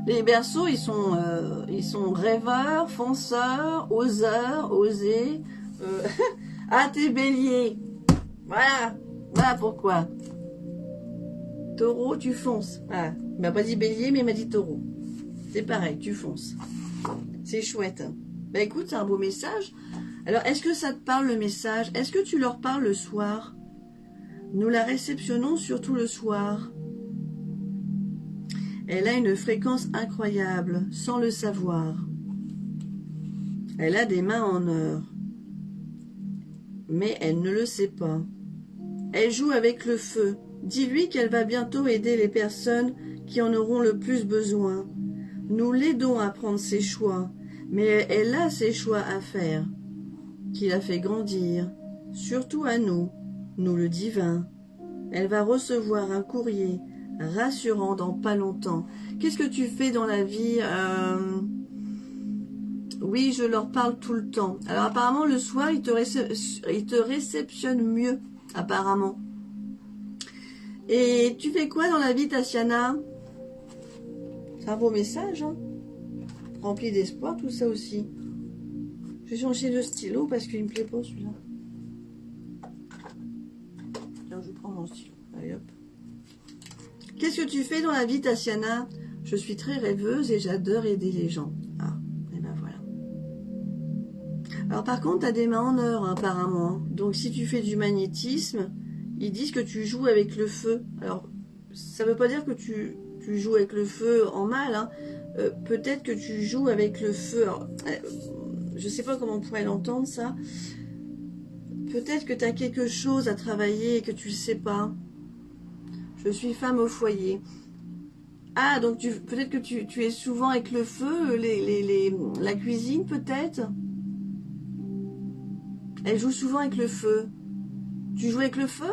Les Verseaux, ils sont rêveurs, fonceurs, oseurs, osés. Ah, t'es Bélier. Voilà pourquoi. Taureau, tu fonces. Voilà. Il m'a pas dit Bélier, mais il m'a dit Taureau. C'est pareil, tu fonces. C'est chouette. Bah écoute, c'est un beau message. Alors, est-ce que ça te parle le message? Est-ce que tu leur parles le soir? Nous la réceptionnons surtout le soir. Elle a une fréquence incroyable, sans le savoir. Elle a des mains en or. mais elle ne le sait pas. Elle joue avec le feu. Dis-lui qu'elle va bientôt aider les personnes qui en auront le plus besoin. Nous l'aidons à prendre ses choix, mais elle a ses choix à faire, qui la fait grandir, surtout à nous, nous le divin. Elle va recevoir un courrier rassurant dans pas longtemps. Qu'est-ce que tu fais dans la vie? Oui, je leur parle tout le temps. Alors apparemment, le soir, ils te réceptionnent mieux, apparemment. Et tu fais quoi dans la vie, Tatiana? C'est un beau message, hein? Rempli d'espoir, tout ça aussi. Je vais changer de stylo parce qu'il me plaît pas, celui-là. Tiens, je prends mon stylo. Allez, hop. Qu'est-ce que tu fais dans la vie, Tatiana? Je suis très rêveuse et j'adore aider les gens. Ah, et ben voilà. Alors par contre, tu as des mains en or, hein, apparemment. Donc si tu fais du magnétisme, ils disent que tu joues avec le feu. Alors, ça ne veut pas dire que tu joues avec le feu en mal. Hein. Peut-être que tu joues avec le feu. Alors, je ne sais pas comment on pourrait l'entendre, ça. Peut-être que tu as quelque chose à travailler et que tu ne sais pas. Je suis femme au foyer. Ah, donc peut-être que tu es souvent avec le feu, la cuisine peut-être. Elle joue souvent avec le feu. Tu joues avec le feu?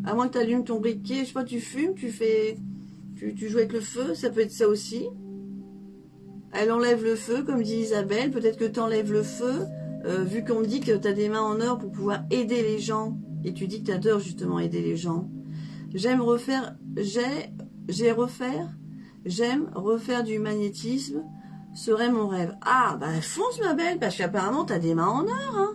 À moins que tu allumes ton briquet, je sais pas, tu fumes, tu joues avec le feu, ça peut être ça aussi. Elle enlève le feu, comme dit Isabelle, peut-être que tu enlèves le feu, vu qu'on me dit que tu as des mains en or pour pouvoir aider les gens, et tu dis que tu adores justement aider les gens. J'aime refaire du magnétisme, serait mon rêve. Ah, bah fonce ma belle, parce qu'apparemment tu as des mains en or, hein.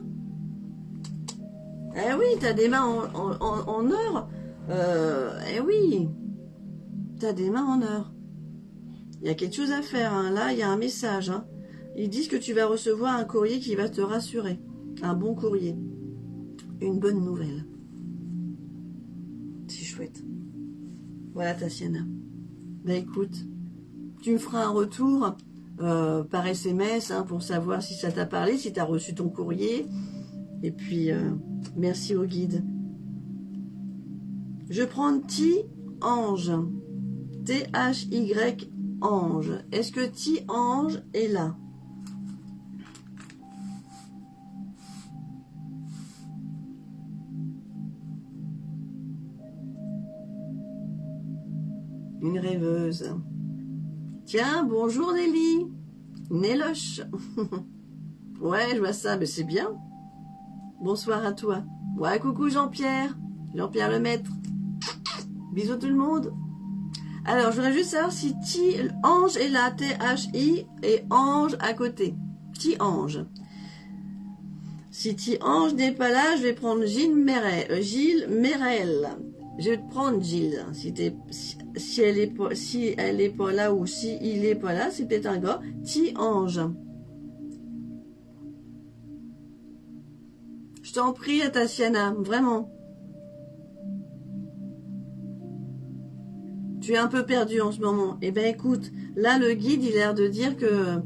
Eh oui, t'as des mains en or. Eh oui, t'as des mains en or. Il y a quelque chose à faire. Hein. Là, il y a un message. Hein. Ils disent que tu vas recevoir un courrier qui va te rassurer. Un bon courrier. Une bonne nouvelle. C'est chouette. Voilà, Tatiana. Ben écoute, tu me feras un retour par SMS hein, pour savoir si ça t'a parlé, si tu as reçu ton courrier. Et puis, merci au guide. Je prends Ti-Ange. T-H-Y Ange. Est-ce que Ti-Ange est là? Une rêveuse. Tiens, bonjour Nelly. Néloche. Ouais, je vois ça, mais c'est bien. Bonsoir à toi. Ouais, coucou Jean-Pierre. Jean-Pierre le maître. Bisous tout le monde. Alors, je voudrais juste savoir si Ti-Ange est là. T-H-I et Ange à côté. Ti-Ange. Si Ti-Ange n'est pas là, je vais prendre Gilles Merel. Je vais te prendre Gilles. Si elle est pas là ou si il est pas là, c'est peut-être un gars. Ti-Ange. Je t'en prie, Tatiana, vraiment. Tu es un peu perdu en ce moment. Eh bien, écoute, là, le guide, il a l'air de dire que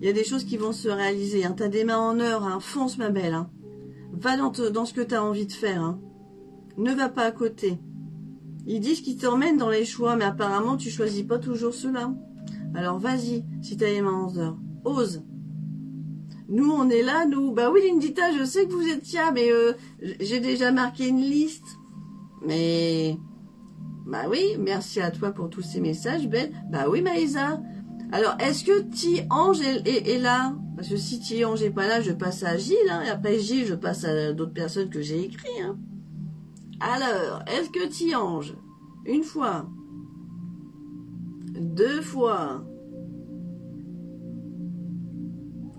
il y a des choses qui vont se réaliser. Hein. Tu as des mains en or, hein. Fonce, ma belle. Hein. Va dans ce que tu as envie de faire. Hein. Ne va pas à côté. Ils disent qu'ils t'emmènent dans les choix, mais apparemment, tu choisis pas toujours ceux-là. Alors, vas-y, si tu as les mains en or. Ose. Nous, on est là, nous. Bah oui, Lindita, je sais que vous êtes là, mais j'ai déjà marqué une liste. Mais, bah oui, merci à toi pour tous ces messages, belle. Bah oui, Maïsa. Alors, est-ce que Ti-Ange est là? Parce que si Ti-Ange n'est pas là, je passe à Gilles. Hein, et après Gilles, je passe à d'autres personnes que j'ai écrites. Hein. Alors, est-ce que Ti-Ange, une fois, deux fois,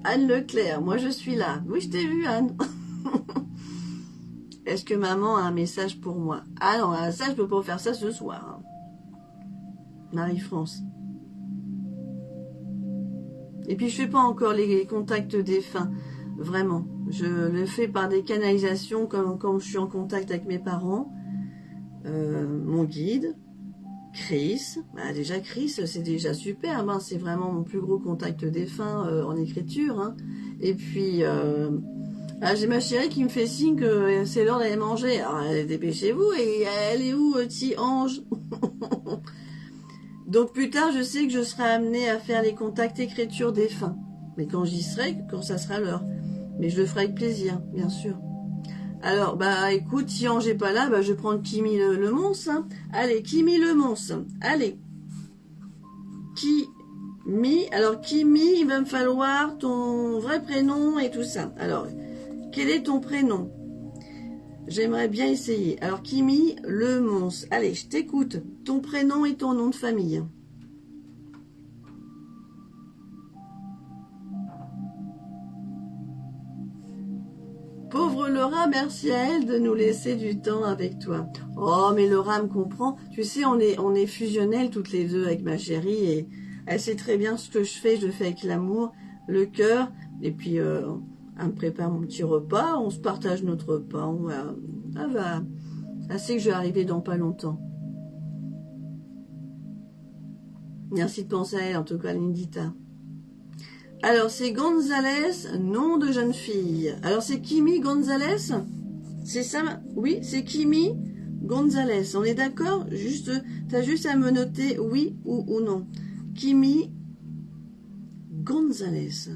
Anne Leclerc, moi je suis là. Oui, je t'ai vu, Anne. Est-ce que maman a un message pour moi? Ah non, ça, je peux pas faire ça ce soir. Hein. Marie-France. Et puis, je fais pas encore les contacts défunts. Vraiment. Je le fais par des canalisations comme je suis en contact avec mes parents. Mon guide. Chris. Bah, déjà, Chris, c'est déjà super. Hein. C'est vraiment mon plus gros contact défunt en écriture. Hein. Et puis... Ah, j'ai ma chérie qui me fait signe que c'est l'heure d'aller manger. Alors, dépêchez-vous. Et elle est où, petit ange? Donc plus tard, je sais que je serai amenée à faire les contacts écriture défunts. Mais quand j'y serai, quand ça sera l'heure. Mais je le ferai avec plaisir, bien sûr. Alors, bah écoute, si Ange n'est pas là, bah, je vais prendre Kimi le monstre. Hein. Allez, Kimi le monstre. Allez. Kimi. Alors, Kimi, il va me falloir ton vrai prénom et tout ça. Alors, quel est ton prénom? J'aimerais bien essayer. Alors, Kimi le monstre. Allez, je t'écoute. Ton prénom et ton nom de famille. Pauvre Laura, merci à elle de nous laisser du temps avec toi. Oh, mais Laura me comprend. Tu sais, on est fusionnelles toutes les deux avec ma chérie et elle sait très bien ce que je le fais avec l'amour, le cœur. Et puis, elle me prépare mon petit repas, on se partage notre repas. Elle sait que je vais arriver dans pas longtemps. Merci de penser à elle, en tout cas, Lindita. Alors, c'est Gonzalez, nom de jeune fille. Alors, c'est Kimi Gonzalez? C'est ça? Oui, c'est Kimi Gonzalez. On est d'accord? T'as juste à me noter oui ou non. Kimi Gonzalez.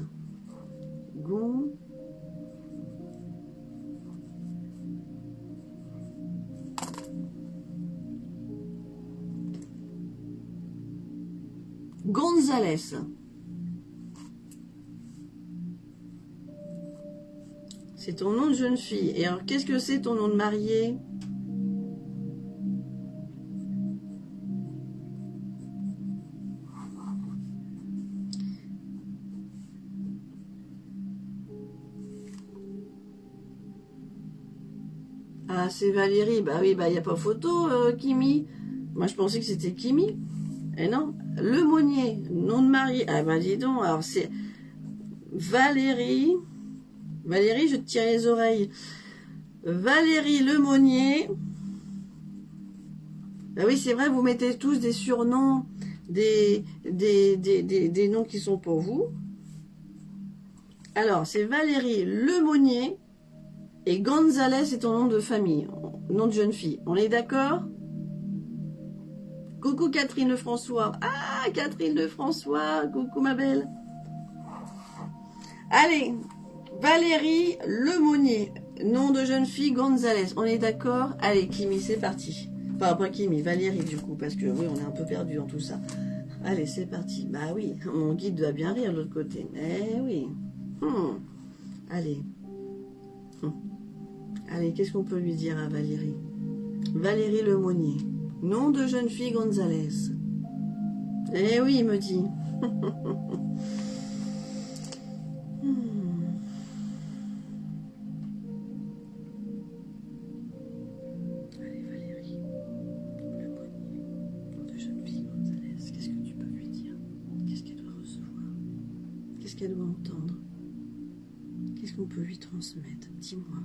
Gonzalez. C'est ton nom de jeune fille. Et alors, qu'est-ce que c'est ton nom de mariée? Ah, c'est Valérie. Bah oui, bah il n'y a pas photo, Kimi. Moi, je pensais que c'était Kimi. Eh non. Lemonnier, nom de mariée. Ah bah dis donc, alors c'est Valérie. Valérie, je te tire les oreilles. Valérie Lemonnier. Ben oui, c'est vrai, vous mettez tous des surnoms, des noms qui sont pour vous. Alors, c'est Valérie Lemonnier et Gonzalez est ton nom de famille, nom de jeune fille. On est d'accord? Coucou Catherine Lefrançois. Ah, Catherine Lefrançois, coucou ma belle. Allez, Valérie Lemonnier, nom de jeune fille Gonzalez. On est d'accord? Allez, Kimi, c'est parti. Enfin, pas Kimi, Valérie du coup, parce que oui, on est un peu perdu dans tout ça. Allez, c'est parti. Bah oui, mon guide doit bien rire de l'autre côté. Eh oui. Allez. Allez, qu'est-ce qu'on peut lui dire à Valérie? Valérie Lemonnier. Nom de jeune fille Gonzalez. Eh oui, il me dit. Allez, Valérie Lemonnier. Nom de jeune fille Gonzalez. Qu'est-ce que tu peux lui dire? Qu'est-ce qu'elle doit recevoir? Qu'est-ce qu'elle doit entendre? Qu'est-ce qu'on peut lui transmettre? Dis-moi.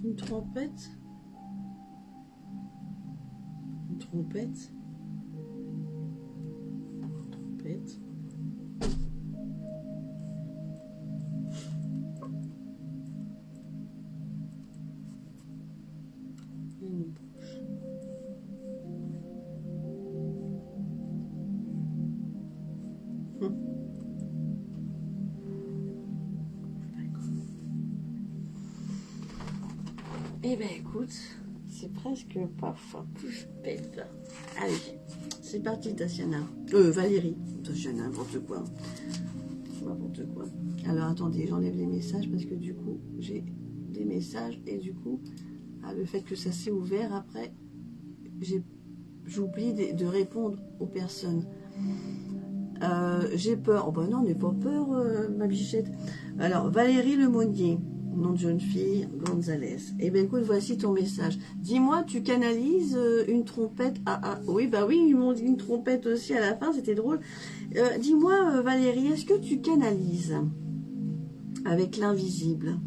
Une trompette. Une trompette. Trompette. Et une bouche. Eh ben écoute, c'est presque paf, pouche pète. Allez, c'est parti Tatiana. Valérie. Tatiana, n'importe quoi. N'importe quoi. Alors attendez, j'enlève les messages parce que du coup, j'ai des messages et du coup, le fait que ça s'est ouvert, après, j'oublie de répondre aux personnes. J'ai peur. Oh ben non, n'aie pas peur, ma bichette. Alors, Valérie Lemonnier. Nom de jeune fille, Gonzalez. Eh bien, écoute, voici ton message. Dis-moi, tu canalises une trompette. Oui, bah oui, ils m'ont dit une trompette aussi à la fin, c'était drôle. Dis-moi, Valérie, est-ce que tu canalises avec l'invisible?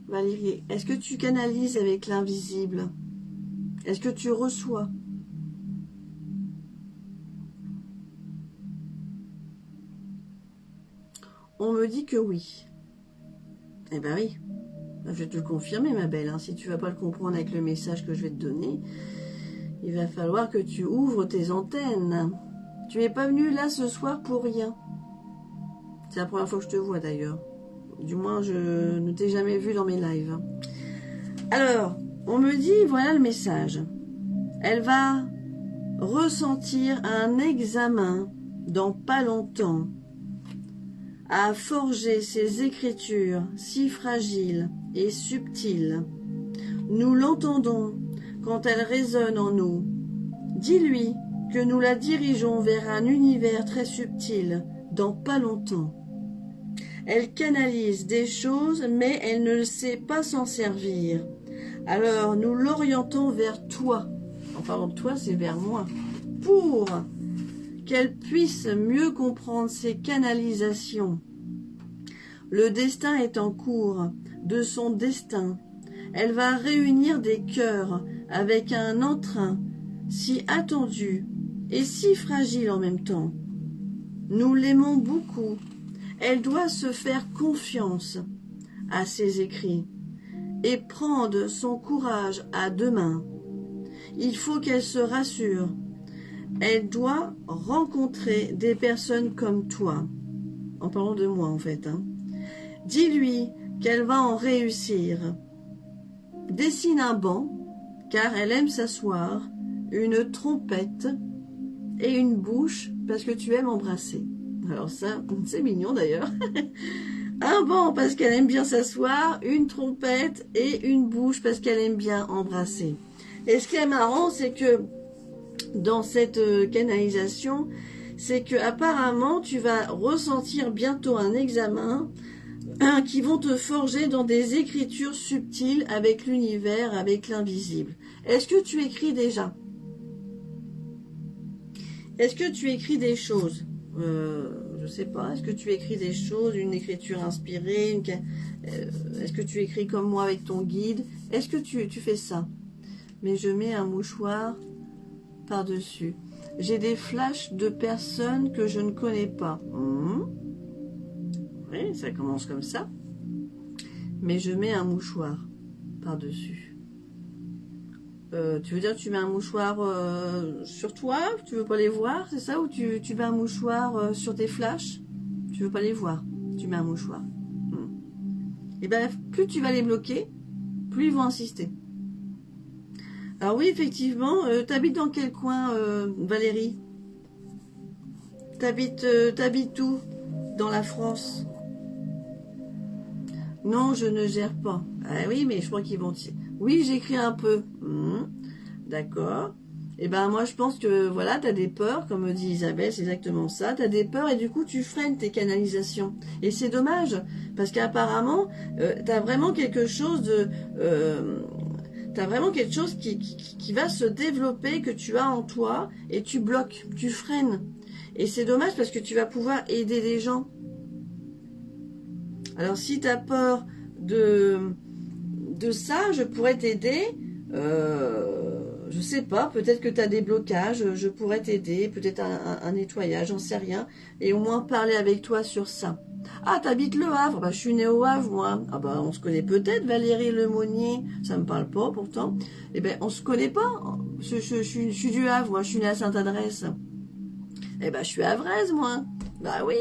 Valérie, est-ce que tu canalises avec l'invisible? Est-ce que tu reçois? On me dit que oui. Eh ben oui. Je vais te le confirmer, ma belle. Si tu ne vas pas le comprendre avec le message que je vais te donner, il va falloir que tu ouvres tes antennes. Tu n'es pas venu là ce soir pour rien. C'est la première fois que je te vois d'ailleurs. Du moins, je ne t'ai jamais vu dans mes lives. Alors, on me dit, voilà le message. Elle va ressentir un examen dans pas longtemps, à forger ses écritures si fragiles et subtiles. Nous l'entendons quand elle résonne en nous. Dis-lui que nous la dirigeons vers un univers très subtil dans pas longtemps. Elle canalise des choses, mais elle ne sait pas s'en servir. Alors nous l'orientons vers toi. En parlant de toi, c'est vers moi. Pour qu'elle puisse mieux comprendre ses canalisations. Le destin est en cours de son destin. Elle va réunir des cœurs avec un entrain si attendu et si fragile en même temps. Nous l'aimons beaucoup. Elle doit se faire confiance à ses écrits et prendre son courage à deux mains. Il faut qu'elle se rassure. Elle doit rencontrer des personnes comme toi. En parlant de moi, en fait. Dis-lui qu'elle va en réussir. Dessine un banc, car elle aime s'asseoir, une trompette et une bouche, parce que tu aimes embrasser. Alors ça, c'est mignon d'ailleurs. Un banc, parce qu'elle aime bien s'asseoir, une trompette et une bouche, parce qu'elle aime bien embrasser. Et ce qui est marrant, c'est que dans cette canalisation, c'est que apparemment tu vas ressentir bientôt un examen qui vont te forger dans des écritures subtiles avec l'univers, avec l'invisible. Est-ce que tu écris déjà? Est-ce que tu écris des choses? Je sais pas. Est-ce que tu écris des choses, une écriture inspirée? Est-ce que tu écris comme moi avec ton guide? Est-ce que tu fais ça? Mais je mets un mouchoir par-dessus. J'ai des flashs de personnes que je ne connais pas. Oui, ça commence comme ça. Mais je mets un mouchoir par-dessus. Tu veux dire que tu mets un mouchoir sur toi? Tu veux pas les voir? C'est ça? Ou tu mets un mouchoir sur tes flashs? Tu veux pas les voir? Tu mets un mouchoir. Et bien, plus tu vas les bloquer, plus ils vont insister. Alors oui, effectivement, t'habites dans quel coin, Valérie? T'habites où? Dans la France? Non, je ne gère pas. Ah oui, mais je crois qu'ils vont... Oui, j'écris un peu. D'accord. Et ben moi, je pense que, voilà, t'as des peurs, comme me dit Isabelle, c'est exactement ça. T'as des peurs et du coup, tu freines tes canalisations. Et c'est dommage, parce qu'apparemment, t'as vraiment quelque chose de... T'as vraiment quelque chose qui va se développer, que tu as en toi, et tu bloques, tu freines. Et c'est dommage parce que tu vas pouvoir aider les gens. Alors si tu as peur de ça, je pourrais t'aider. Je sais pas, peut-être que tu as des blocages, je pourrais t'aider, peut-être un nettoyage, j'en sais rien. Et au moins parler avec toi sur ça. Ah, t'habites Le Havre? Bah, je suis née au Havre, moi. Ah bah, on se connaît peut-être, Valérie Lemonnier. Ça me parle pas, pourtant. Eh ben, on se connaît pas. Je suis du Havre, moi. Je suis née à Sainte-Adresse. Eh ben, je suis havraise, moi. Bah oui.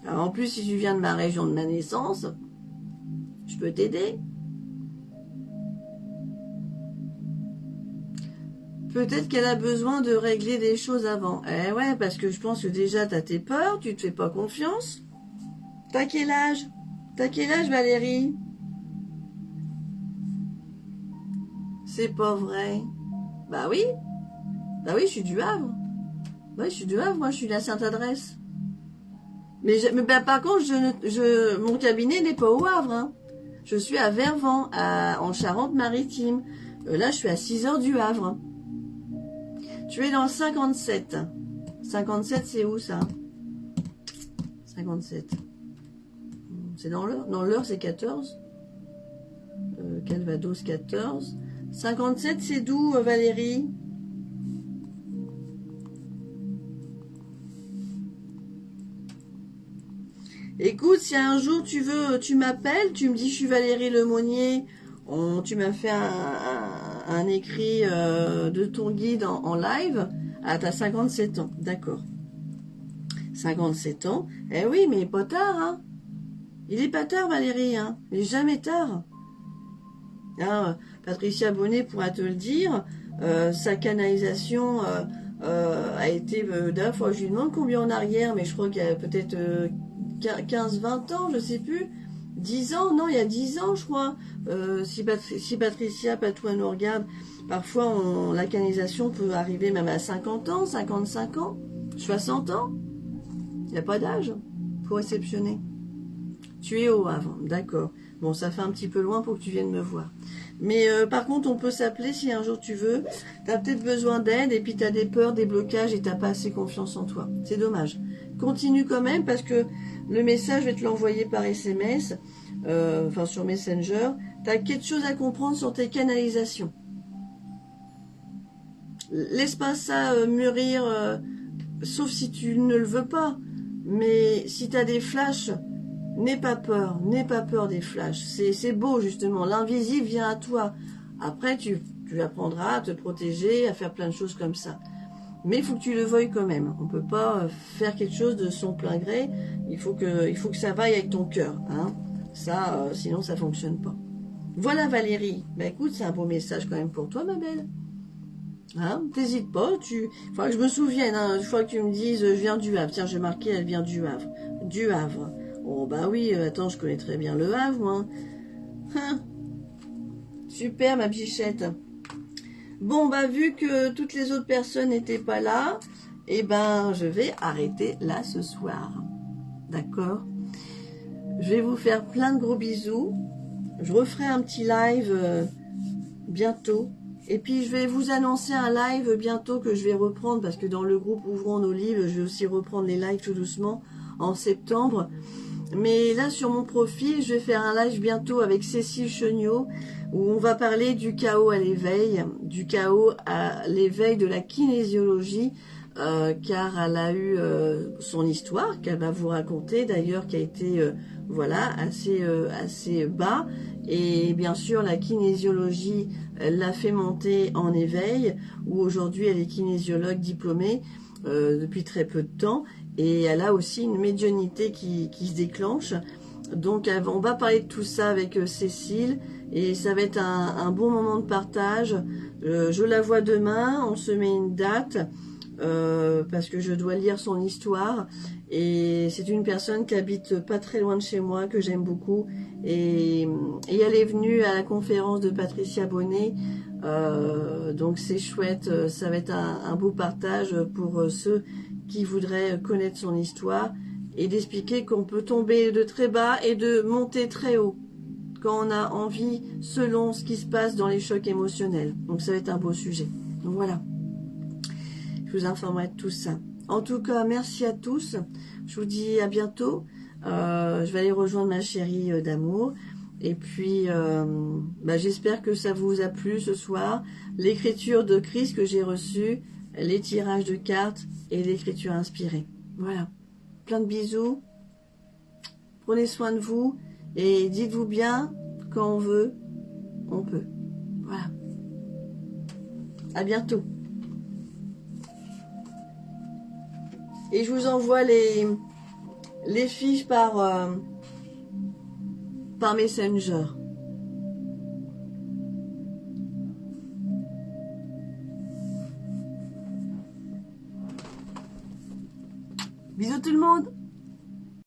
Alors, en plus, si tu viens de ma région de ma naissance, je peux t'aider. Peut-être qu'elle a besoin de régler des choses avant. Eh ouais, parce que je pense que déjà, t'as tes peurs, tu te fais pas confiance. T'as quel âge? T'as quel âge, Valérie? C'est pas vrai. Bah oui. Bah oui, je suis du Havre. Oui, je suis du Havre, moi je suis la Sainte-Adresse. Mais bah, par contre, mon cabinet n'est pas au Havre. Hein. Je suis à Vervan, en Charente-Maritime. Là, je suis à 6 heures du Havre. Tu es dans le 57. 57, c'est où ça? 57. C'est dans l'heure? Dans l'heure, c'est 14. Calvados, 14. 57, c'est d'où, Valérie? Écoute, si un jour tu veux, tu m'appelles, tu me dis je suis Valérie Lemonnier, tu m'as fait un écrit de ton guide en live. Ah, t'as 57 ans, d'accord. 57 ans. Eh oui, mais pas tard, hein. Il est pas tard, Valérie, hein. Il est jamais tard. Hein, Patricia Bonnet pourra te le dire. Sa canalisation a été d'un fois, je lui demande combien en arrière, mais je crois qu'il y a peut-être 15-20 ans, je sais plus. 10 ans, non, il y a 10 ans, je crois. Si Patricia Patois nous regarde, parfois la canalisation peut arriver même à 50 ans, 55 ans, 60 ans. Il n'y a pas d'âge pour réceptionner. Tu es au Havre, d'accord. Bon, ça fait un petit peu loin pour que tu viennes me voir. Mais par contre, on peut s'appeler si un jour tu veux. Tu as peut-être besoin d'aide et puis tu as des peurs, des blocages et tu n'as pas assez confiance en toi. C'est dommage. Continue quand même parce que le message, je vais te l'envoyer par SMS, enfin sur Messenger. Tu as quelque chose à comprendre sur tes canalisations. Laisse pas ça mûrir, sauf si tu ne le veux pas. Mais si tu as des flashs, n'aie pas peur des flashs. C'est beau justement, l'invisible vient à toi. Après, tu apprendras à te protéger, à faire plein de choses comme ça. Mais il faut que tu le veuilles quand même. On ne peut pas faire quelque chose de son plein gré. Il faut que ça vaille avec ton cœur. Hein. Ça, sinon ça ne fonctionne pas. Voilà Valérie. Ben écoute, c'est un beau message quand même pour toi, ma belle. Hein, t'hésites pas. Il faudra que je me souvienne. Hein, une fois que tu me dises, je viens du Havre. Tiens, j'ai marqué, elle vient du Havre. Du Havre. Oh bah oui, attends, je connais très bien le Havre, moi. Hein. Super, ma bichette. Bon, bah vu que toutes les autres personnes n'étaient pas là, eh ben, je vais arrêter là ce soir. D'accord? Je vais vous faire plein de gros bisous. Je referai un petit live bientôt. Et puis, je vais vous annoncer un live bientôt que je vais reprendre parce que dans le groupe Ouvrons nos livres, je vais aussi reprendre les lives tout doucement en septembre. Mais là, sur mon profil, je vais faire un live bientôt avec Cécile Cheniot où on va parler du chaos à l'éveil, du chaos à l'éveil de la kinésiologie, car elle a eu son histoire qu'elle va vous raconter, d'ailleurs, qui a été voilà assez bas. Et bien sûr, la kinésiologie l'a fait monter en éveil, où aujourd'hui elle est kinésiologue diplômée depuis très peu de temps. Et elle a aussi une médiumnité qui se déclenche. Donc on va parler de tout ça avec Cécile. Et ça va être un bon moment de partage. Je la vois demain. On se met une date. Parce que je dois lire son histoire. Et c'est une personne qui habite pas très loin de chez moi, que j'aime beaucoup. Et elle est venue à la conférence de Patricia Bonnet. Donc c'est chouette. Ça va être un beau partage pour ceux qui voudrait connaître son histoire et d'expliquer qu'on peut tomber de très bas et de monter très haut quand on a envie selon ce qui se passe dans les chocs émotionnels. Donc ça va être un beau sujet. Donc voilà, je vous informerai de tout ça. En tout cas, merci à tous. Je vous dis à bientôt. Je vais aller rejoindre ma chérie d'amour. Et puis, j'espère que ça vous a plu ce soir. L'écriture de Christ que j'ai reçue, les tirages de cartes et l'écriture inspirée. Voilà. Plein de bisous. Prenez soin de vous. Et dites-vous bien, quand on veut, on peut. Voilà. À bientôt. Et je vous envoie les fiches par Messenger. Bisous tout le monde!